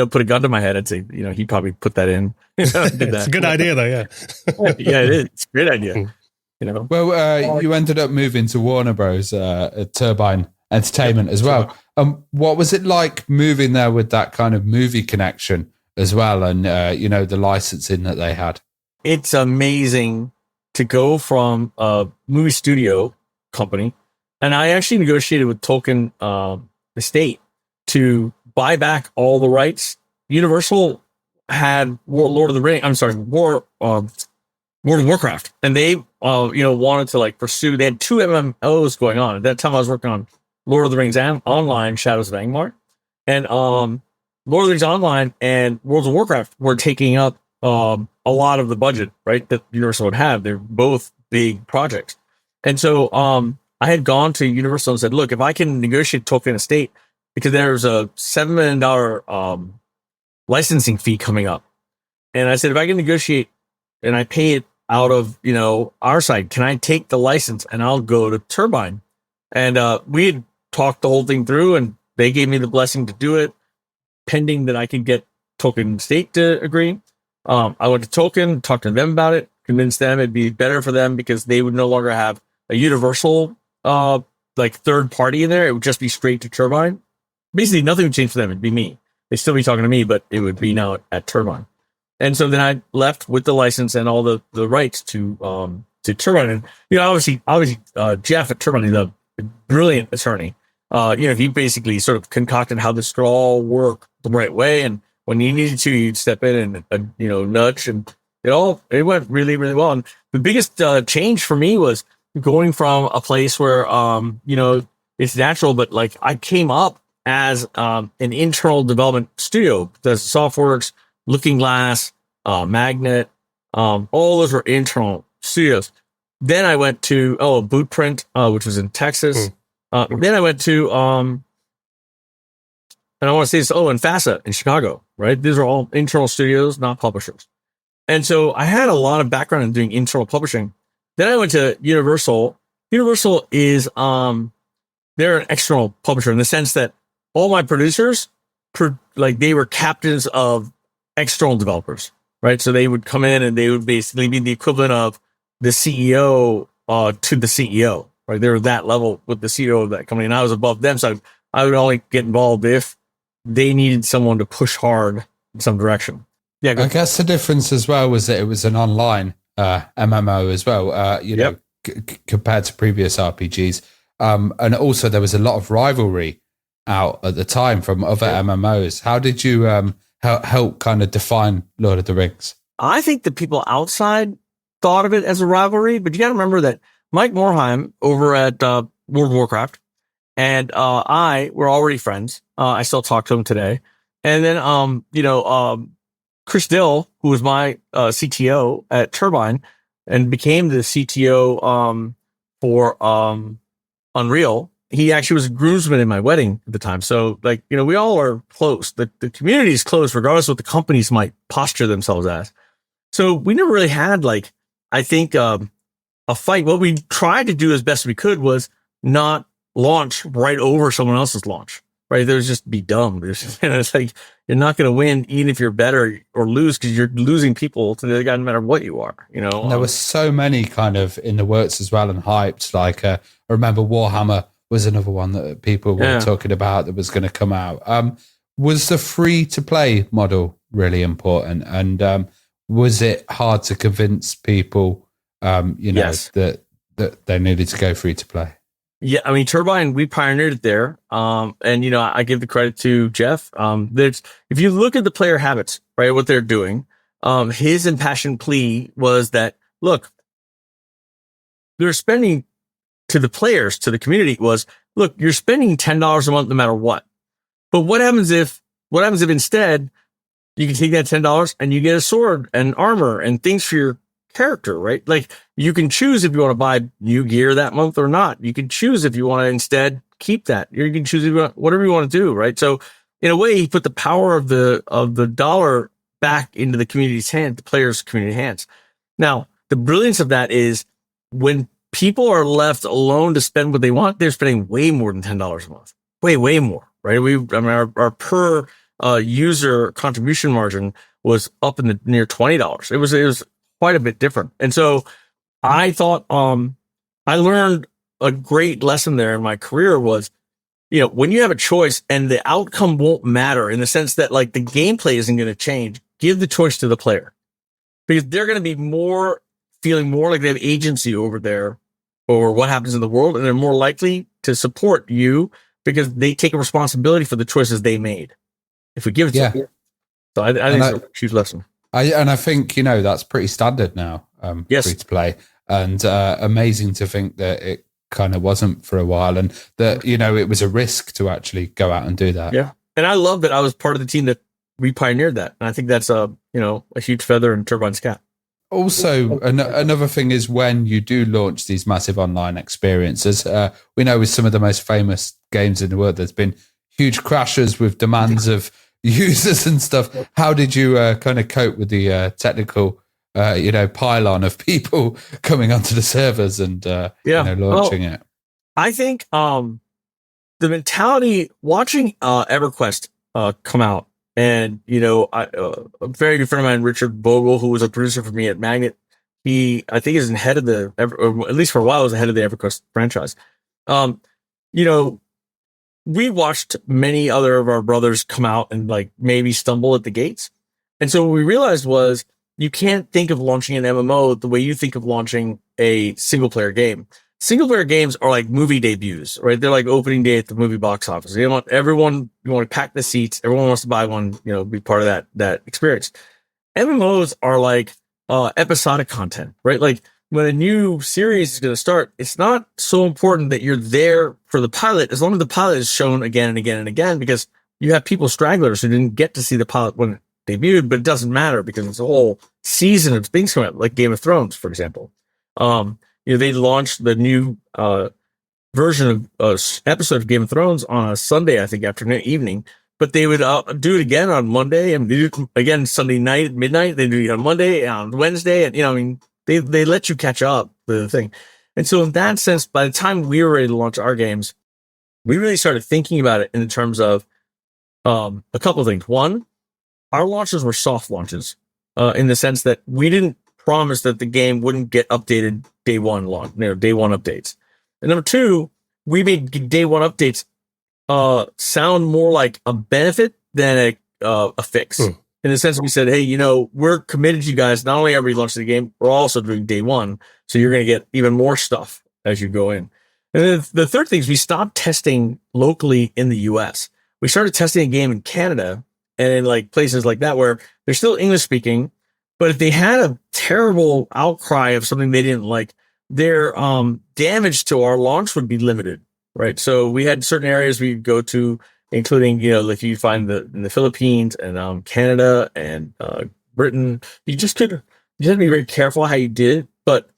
put a gun to my head, I'd say, he probably put that in. It's a good idea, though. Yeah. Yeah, it is. It's a great idea. Well, you ended up moving to Warner Bros. Turbine Entertainment as well. What was it like moving there with that kind of movie connection as well, and the licensing that they had? It's amazing to go from a movie studio company, and I actually negotiated with Tolkien Estate to buy back all the rights. Universal had Lord of the Rings. I'm sorry, World of Warcraft, and they wanted to like pursue. They had 2 MMOs going on at that time. I was working on Lord of the Rings and Online, Shadows of Angmar, and Lord of the Rings Online and World of Warcraft were taking up a lot of the budget, right, that Universal would have. They're both big projects, and so I had gone to Universal and said, "Look, if I can negotiate Tolkien Estate, because there's a $7 million licensing fee coming up," and I said, "If I can negotiate and I pay it out of our side, can I take the license and I'll go to Turbine?" And we had talked the whole thing through, and they gave me the blessing to do it, pending that I could get Tolkien State to agree. I went to Tolkien, talked to them about it, convinced them it'd be better for them because they would no longer have a Universal like third party in there. It would just be straight to Turbine. Basically, nothing would change for them. It'd be me. They'd still be talking to me, but it would be now at Turbine. And so then I left with the license and all the rights to Turbine. And obviously, Jeff at Turbine is a brilliant attorney. He basically sort of concocted how this could all work the right way, and when he needed to, he'd step in and nudge, and it went really, really well. And the biggest change for me was going from a place where it's natural, but like I came up as an internal development studio. Bethesda Softworks, Looking Glass, Magnet, all those were internal studios. Then I went to Bootprint, which was in Texas. Then I went to and I want to say this, and FASA in Chicago, right? These are all internal studios, not publishers. And so I had a lot of background in doing internal publishing. Then I went to Universal. Universal is they're an external publisher in the sense that all my producers they were captains of external developers, right? So they would come in and they would basically be the equivalent of the CEO to the CEO, right? They were that level with the CEO of that company, and I was above them. So I would only get involved if they needed someone to push hard in some direction. Yeah, I guess the difference as well was that it was an online MMO as well, compared to previous RPGs. And also there was a lot of rivalry out at the time from other MMOs. How did you help kind of define Lord of the Rings? I think the people outside thought of it as a rivalry, but you got to remember that Mike Morheim over at World of Warcraft and I were already friends. I still talk to him today. And then, Chris Dill, who was my CTO at Turbine and became the CTO for Unreal, he actually was a groomsman in my wedding at the time. So, we all are close. The community is close, regardless of what the companies might posture themselves as. So we never really had, I think, a fight. What we tried to do as best we could was not launch right over someone else's launch. Right. There's just be dumb. It's like, you're not going to win even if you're better or lose because you're losing people to the other guy no matter what you are, And there were so many kind of in the works as well and hyped. I remember Warhammer was another one that people were talking about that was going to come out. Was the free to play model really important? And was it hard to convince people, yes, that they needed to go free to play? Yeah, I mean, Turbine, we pioneered it there. And, I give the credit to Jeff. If you look at the player habits, right, what they're doing, his impassioned plea was that, look, they're spending to the players, to the community was, look, you're spending $10 a month no matter what. But what happens if instead you can take that $10 and you get a sword and armor and things for your character, right? You can choose if you want to buy new gear that month or not. You can choose if you want to instead keep that. You can choose whatever you want to do, right? So in a way, he put the power of the dollar back into the community's hand, the players' community hands. Now, the brilliance of that is when people are left alone to spend what they want, they're spending way more than $10 a month. Way more, right? Our per user contribution margin was up in the near $20. It was quite a bit different. And so I thought, I learned a great lesson there in my career was, when you have a choice and the outcome won't matter in the sense that the gameplay isn't going to change, give the choice to the player because they're going to be more feeling more like they have agency over there or what happens in the world, and they're more likely to support you because they take a responsibility for the choices they made. If we give it to them. So I think it's a huge lesson. I think, that's pretty standard now, Yes. free to play. And amazing to think that it kind of wasn't for a while, and that, it was a risk to actually go out and do that. Yeah. And I love that I was part of the team that we pioneered that. And I think that's a huge feather in Turbine's cap. Also, another thing is when you do launch these massive online experiences, we know with some of the most famous games in the world, there's been huge crashes with demands of users and stuff. How did you kind of cope with the technical, pylon of people coming onto the servers and launching it? I think the mentality watching EverQuest come out, and a very good friend of mine, Richard Bogle, who was a producer for me at Magnet, I think is head of or at least for a while was the head of the EverQuest franchise. We watched many other of our brothers come out and like maybe stumble at the gates. And so what we realized was you can't think of launching an MMO the way you think of launching a single player game. Single player games are like movie debuts, right? They're like opening day at the movie box office. You want to pack the seats. Everyone wants to buy one, be part of that experience. MMOs are like episodic content, right? Like when a new series is going to start, it's not so important that you're there for the pilot, as long as the pilot is shown again and again and again, because you have people, stragglers, who didn't get to see the pilot when it debuted, but it doesn't matter because it's a whole season of things coming up, like Game of Thrones, for example. They launched the new version of episode of Game of Thrones on a Sunday, I think, afternoon, evening, but they would do it again on Monday, and they do it again Sunday night at midnight. They do it on Monday, on Wednesday, and they let you catch up with the thing. And so in that sense, by the time we were ready to launch our games, we really started thinking about it in terms of a couple of things. One, our launches were soft launches in the sense that we didn't promise that the game wouldn't get updated day one updates. And number two, we made day one updates sound more like a benefit than a fix. In the sense that we said, hey, we're committed to you guys. Not only are we launching the game, we're also doing day one. So you're going to get even more stuff as you go in. And then the third thing is we stopped testing locally in the US. We started testing a game in Canada and in like places like that where they're still English speaking, but if they had a terrible outcry of something they didn't like, their damage to our launch would be limited, right? So we had certain areas we could go to, including, if you find in the Philippines and Canada and Britain, you just have to be very careful how you did it. But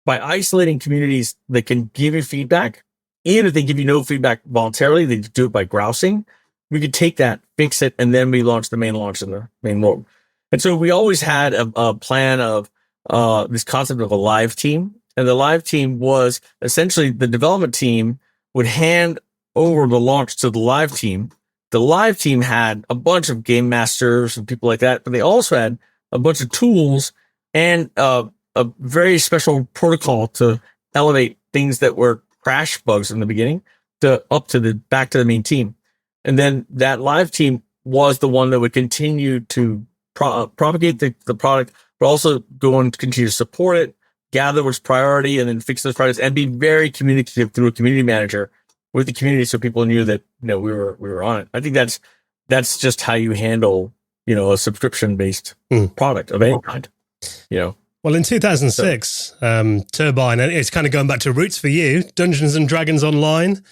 by isolating communities that can give you feedback, even if they give you no feedback voluntarily, they do it by grousing. We could take that, fix it, and then we launch the main launch in the main world. And so we always had a plan of this concept of a live team. And the live team was essentially the development team would hand over the launch to the live team. The live team had a bunch of game masters and people like that, but they also had a bunch of tools and a very special protocol to elevate things that were crash bugs in the beginning back to the main team. And then that live team was the one that would continue to propagate the product, but also go and continue to support it, gather what's priority, and then fix those priorities, and be very communicative through a community manager with the community, so people knew that we were on it. I think that's just how you handle a subscription based product of any kind. Well, in 2006, Turbine, and it's kind of going back to roots for you. Dungeons and Dragons Online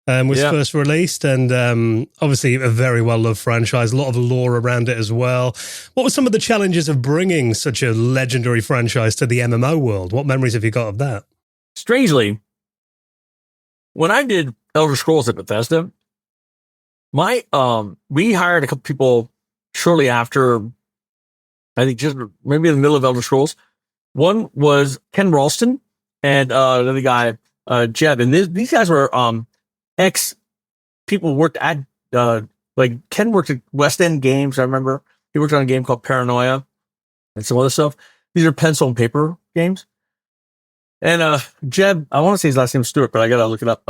was first released, and obviously a very well-loved franchise, a lot of lore around it as well. What were some of the challenges of bringing such a legendary franchise to the MMO world? What memories have you got of that? Strangely, when I did Elder Scrolls at Bethesda, we hired a couple people shortly after, I think just maybe in the middle of Elder Scrolls. One was Ken Ralston and another guy, Jeb. And these guys were ex people worked at like Ken worked at West End Games. I remember he worked on a game called Paranoia and some other stuff. These are pencil and paper games. And Jeb, I want to say his last name is Stewart, but I gotta look it up.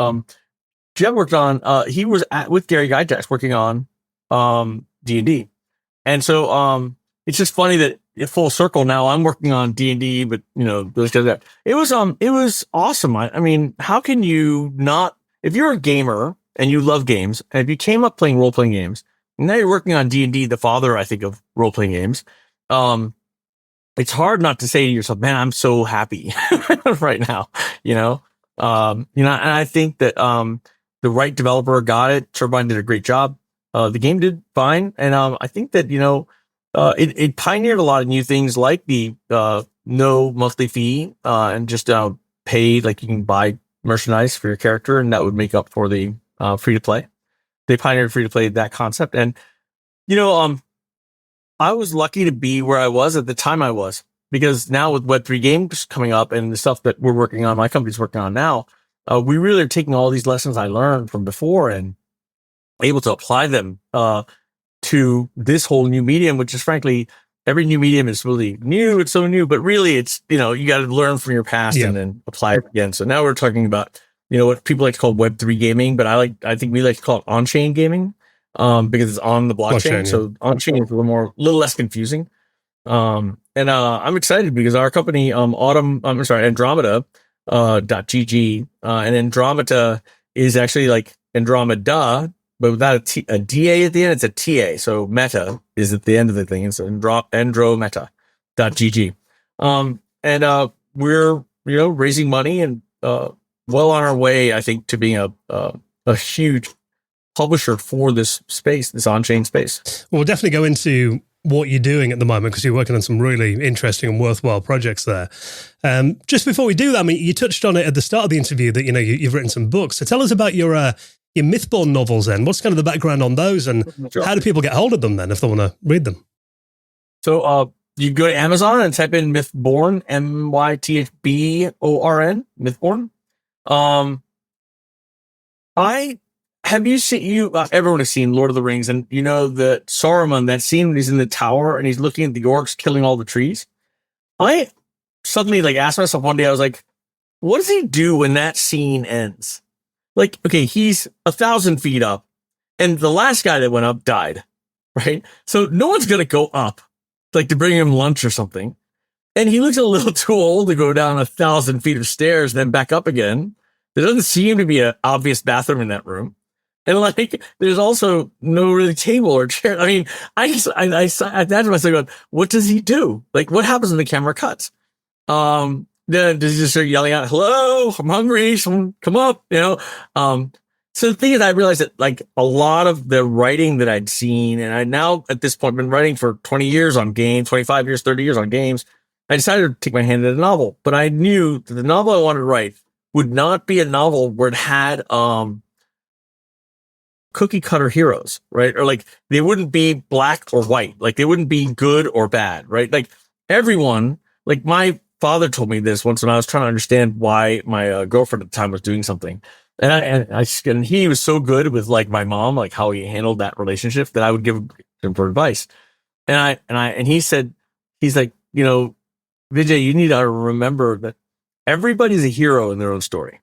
Jeb worked on he was with Gary Gygax working on D&D. And so it's just funny that full circle now. I'm working on D&D, but those guys. It was awesome. I mean, how can you not? If you're a gamer and you love games, and if you came up playing role playing games, and now you're working on D&D, the father, I think, of role playing games. It's hard not to say to yourself, man, I'm so happy right now. And I think that the right developer got it. Turbine did a great job. The game did fine, and I think that it pioneered a lot of new things like the no monthly fee and just pay, like you can buy merchandise for your character, and that would make up for the free to play. They pioneered free to play, that concept, and I was lucky to be where I was at the time I was, because now with Web3 games coming up and the stuff that we're working on, my company's working on now, we really are taking all these lessons I learned from before and able to apply them to this whole new medium, which is frankly, every new medium is really new. It's so new, but really it's, you got to learn from your past and then apply it again. So now we're talking about, what people like to call Web3 gaming, but I think we like to call it on-chain gaming. Because it's on the blockchain. So on-chain is a little less confusing. And I'm excited because our company, Andromeda, .gg, and Andromeda is actually like Andromeda, but without a DA at the end, it's a TA. So meta is at the end of the thing. It's Andromeda.gg. And we're, raising money and well on our way, I think, to being a huge publisher for this space, this on-chain space. We'll definitely go into what you're doing at the moment, because you're working on some really interesting and worthwhile projects there. Just before we do that, I mean, you touched on it at the start of the interview that, you've written some books. So tell us about your Mythborn novels then. What's kind of the background on those, and how do people get hold of them then if they want to read them? So you go to Amazon and type in Mythborn, Mythborn, Mythborn. Everyone has seen Lord of the Rings, and that Saruman, that scene when he's in the tower and he's looking at the orcs killing all the trees. I suddenly asked myself one day, I was like, what does he do when that scene ends? Like, okay, he's 1,000 feet up and the last guy that went up died, right? So no one's going to go up, to bring him lunch or something. And he looks a little too old to go down 1,000 feet of stairs, then back up again. There doesn't seem to be an obvious bathroom in that room. And there's also no really table or chair. I mean, I imagine myself going, what does he do? What happens when the camera cuts? Then does he just start yelling out, hello, I'm hungry, someone come up, So the thing is, I realized that a lot of the writing that I'd seen, and I now at this point been writing for 20 years on games, 25 years, 30 years on games. I decided to take my hand in a novel, but I knew that the novel I wanted to write would not be a novel where it had, cookie cutter heroes, right? Or they wouldn't be black or white. They wouldn't be good or bad, right? Everyone, my father told me this once when I was trying to understand why my girlfriend at the time was doing something. And he was so good with my mom, how he handled that relationship, that I would give him for advice. And he said, he's like, Vijay, you need to remember that everybody's a hero in their own story,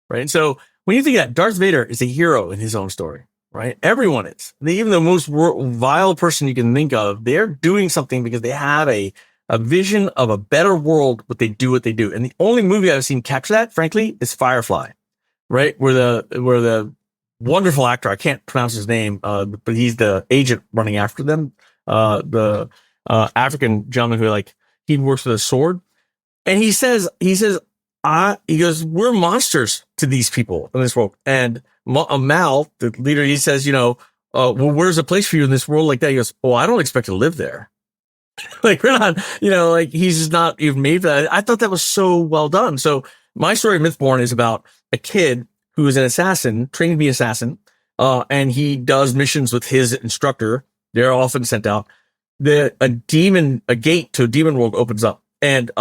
right? And so when you think that, Darth Vader is a hero in his own story, right? Everyone is. Even the most vile person you can think of, they're doing something because they have a vision of a better world, but they do what they do. And the only movie I've seen capture that, frankly, is Firefly, right? Where the wonderful actor, I can't pronounce his name, but he's the agent running after them, the African gentleman who he works with a sword. And he says, we're monsters to these people in this world. And Mal, the leader, he says, well, where's a place for you in this world like that? He goes, oh, I don't expect to live there. We're not, he's just not even made for that. I thought that was so well done. So my story, Mythborn, is about a kid who is an assassin, trained to be an assassin, and he does missions with his instructor. They're often sent out. A gate to a demon world opens up, and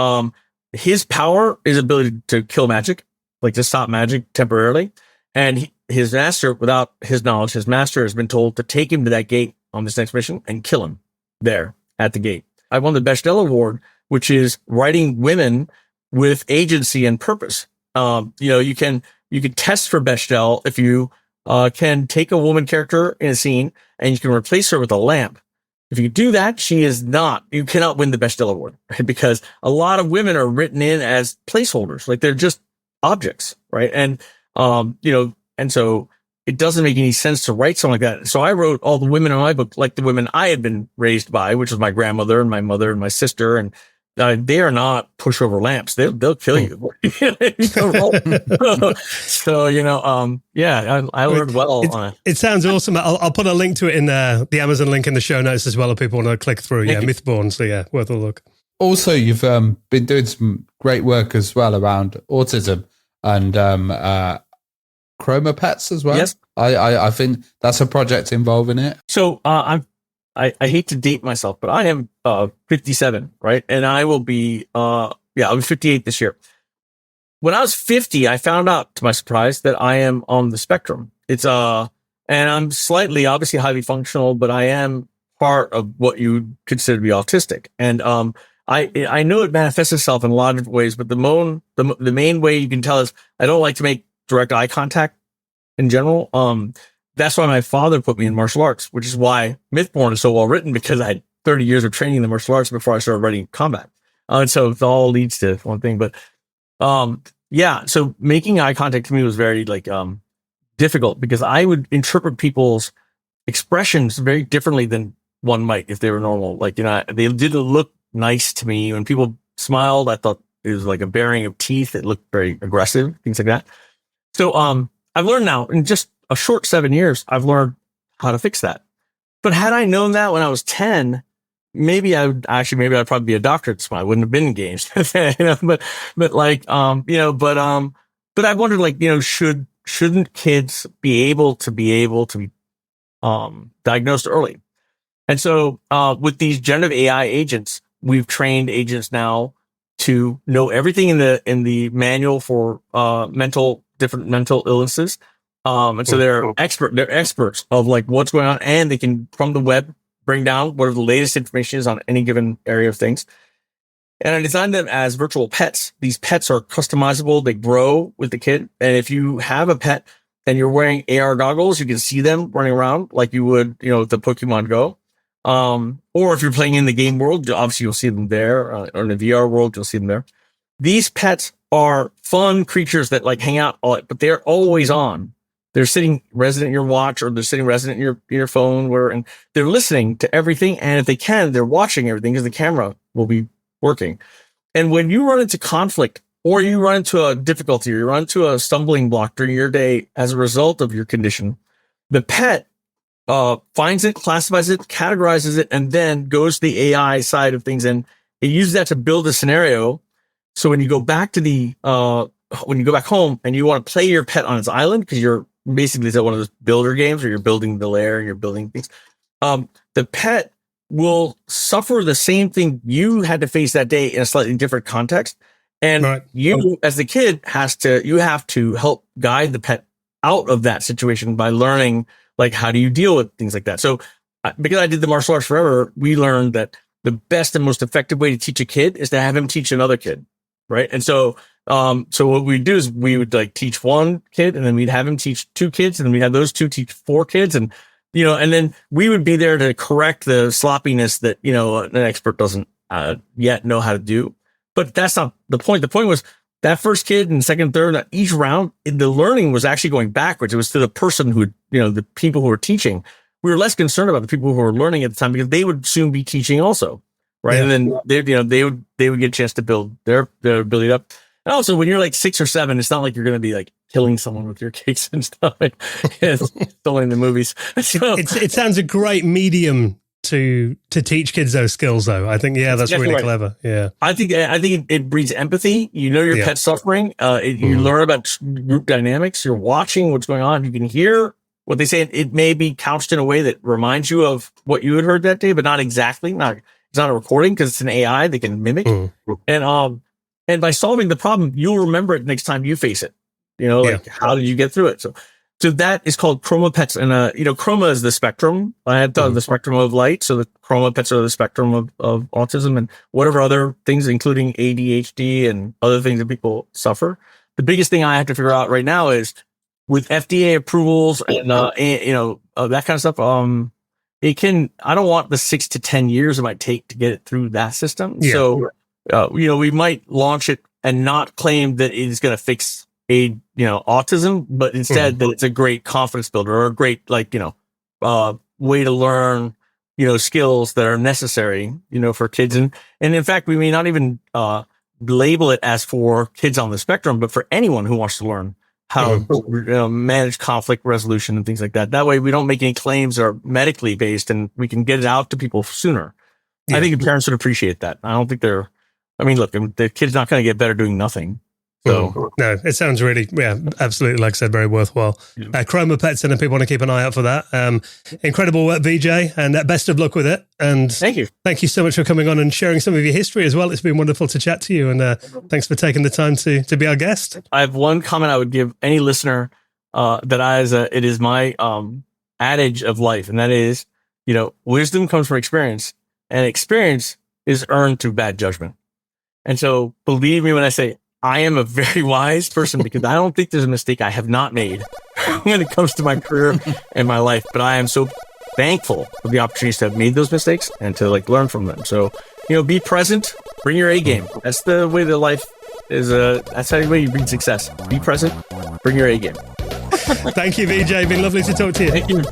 his power is ability to kill magic, to stop magic temporarily. And his master, without his knowledge, his master has been told to take him to that gate on this next mission and kill him there at the gate. I won the Bechdel Award, which is writing women with agency and purpose. You can test for Bechdel if you can take a woman character in a scene and you can replace her with a lamp. If you do that, you cannot win the Best Still Award, right? Because a lot of women are written in as placeholders, like they're just objects, right? And, and so it doesn't make any sense to write something like that. So I wrote all the women in my book like the women I had been raised by, which was my grandmother and my mother and my sister. And they are not pushover lamps. They'll kill you. So, I learned well on it. It sounds awesome. I'll put a link to it in the Amazon link in the show notes as well if people want to click through. Yeah, Mythborn. So yeah, worth a look. Also, you've been doing some great work as well around autism and chroma pets as well. Yes. I think that's a project involving it. So I hate to date myself, but I am 57, right? And I will be I'll be 58 this year. When I was 50, I found out, to my surprise, that I am on the spectrum. It's and I'm slightly, obviously, highly functional, but I am part of what you would consider to be autistic. And I know it manifests itself in a lot of different ways, but the main way you can tell is I don't like to make direct eye contact in general. That's why my father put me in martial arts, which is why Mythborn is so well written, because I had 30 years of training in the martial arts before I started writing combat. And so it all leads to one thing. But so making eye contact to me was very difficult, because I would interpret people's expressions very differently than one might if they were normal. They didn't look nice to me. When people smiled, I thought it was like a baring of teeth. It looked very aggressive, things like that. So I've learned now in just a short 7 years, I've learned how to fix that. But had I known that when I was 10, maybe I'd probably be a doctor at this point. I wouldn't have been engaged, but I wondered, shouldn't kids be able to be diagnosed early? And so, with these generative AI agents, we've trained agents now to know everything in the manual for, different mental illnesses. And so they're experts of what's going on, and they can, from the web, bring down whatever the latest information is on any given area of things. And I designed them as virtual pets. These pets are customizable. They grow with the kid. And if you have a pet and you're wearing AR goggles, you can see them running around like you would, with the Pokemon Go. Or if you're playing in the game world, obviously you'll see them there, or in the VR world, you'll see them there. These pets are fun creatures that hang out, but they're always on. They're sitting resident in your watch, or they're sitting resident in your phone, and they're listening to everything. And if they can, they're watching everything because the camera will be working. And when you run into conflict, or you run into a difficulty, or you run into a stumbling block during your day as a result of your condition, the pet finds it, classifies it, categorizes it, and then goes to the AI side of things, and it uses that to build a scenario. So when you go back to when you go back home and you want to play your pet on its island, because you're basically it's one of those builder games where you're building the lair and you're building things, the pet will suffer the same thing you had to face that day in a slightly different context. And you, as the kid, you have to help guide the pet out of that situation by learning, how do you deal with things like that? So because I did the martial arts forever, we learned that the best and most effective way to teach a kid is to have him teach another kid. Right. And so what we do is we would teach one kid, and then we'd have him teach two kids, and then we'd have those two teach four kids. And, and then we would be there to correct the sloppiness that, an expert doesn't yet know how to do. But that's not the point. The point was that first kid and second, third, each round, the learning was actually going backwards. It was to the person who, the people who were teaching. We were less concerned about the people who were learning at the time, because they would soon be teaching also. Right. Yeah. And then they would get a chance to build their ability up. And also, when you're 6 or 7, it's not like you're going to be killing someone with your cakes and stuff. It's still in the movies. So, it sounds a great medium to teach kids those skills, though. I think, that's really clever. Yeah. I think it breeds empathy. Your pet's suffering. You learn about group dynamics. You're watching what's going on. You can hear what they say. It may be couched in a way that reminds you of what you had heard that day, but not exactly. It's not a recording, because it's an AI they can mimic. And by solving the problem, you'll remember it next time you face it. How did you get through it? So that is called chroma pets. And, chroma is the spectrum. I had thought of the spectrum of light. So the chroma pets are the spectrum of autism and whatever other things, including ADHD and other things that people suffer. The biggest thing I have to figure out right now is with FDA approvals and, that kind of stuff. I don't want the 6 to 10 years it might take to get it through that system. Yeah. So, we might launch it and not claim that it is going to fix autism, but instead that it's a great confidence builder or a great, way to learn, skills that are necessary, for kids. And in fact, we may not even, label it as for kids on the spectrum, but for anyone who wants to learn how to manage conflict resolution and things like that. That way we don't make any claims that are medically based and we can get it out to people sooner. Yeah. I think the parents would appreciate that. I don't think look, the kid's not going to get better doing nothing. So no, it sounds really, absolutely, like I said, very worthwhile. Chroma Pets, and people want to keep an eye out for that. Incredible work, VJ, and best of luck with it. And thank you. Thank you so much for coming on and sharing some of your history as well. It's been wonderful to chat to you, and thanks for taking the time to be our guest. I have one comment I would give any listener it is my adage of life, and that is, wisdom comes from experience, and experience is earned through bad judgment. And so believe me when I say I am a very wise person, because I don't think there's a mistake I have not made when it comes to my career and my life. But I am so thankful for the opportunities to have made those mistakes and to learn from them. So, be present, bring your A game. That's the way that life is. That's the way you bring success. Be present, bring your A game. Thank you, VJ. Been lovely to talk to you. Thank you.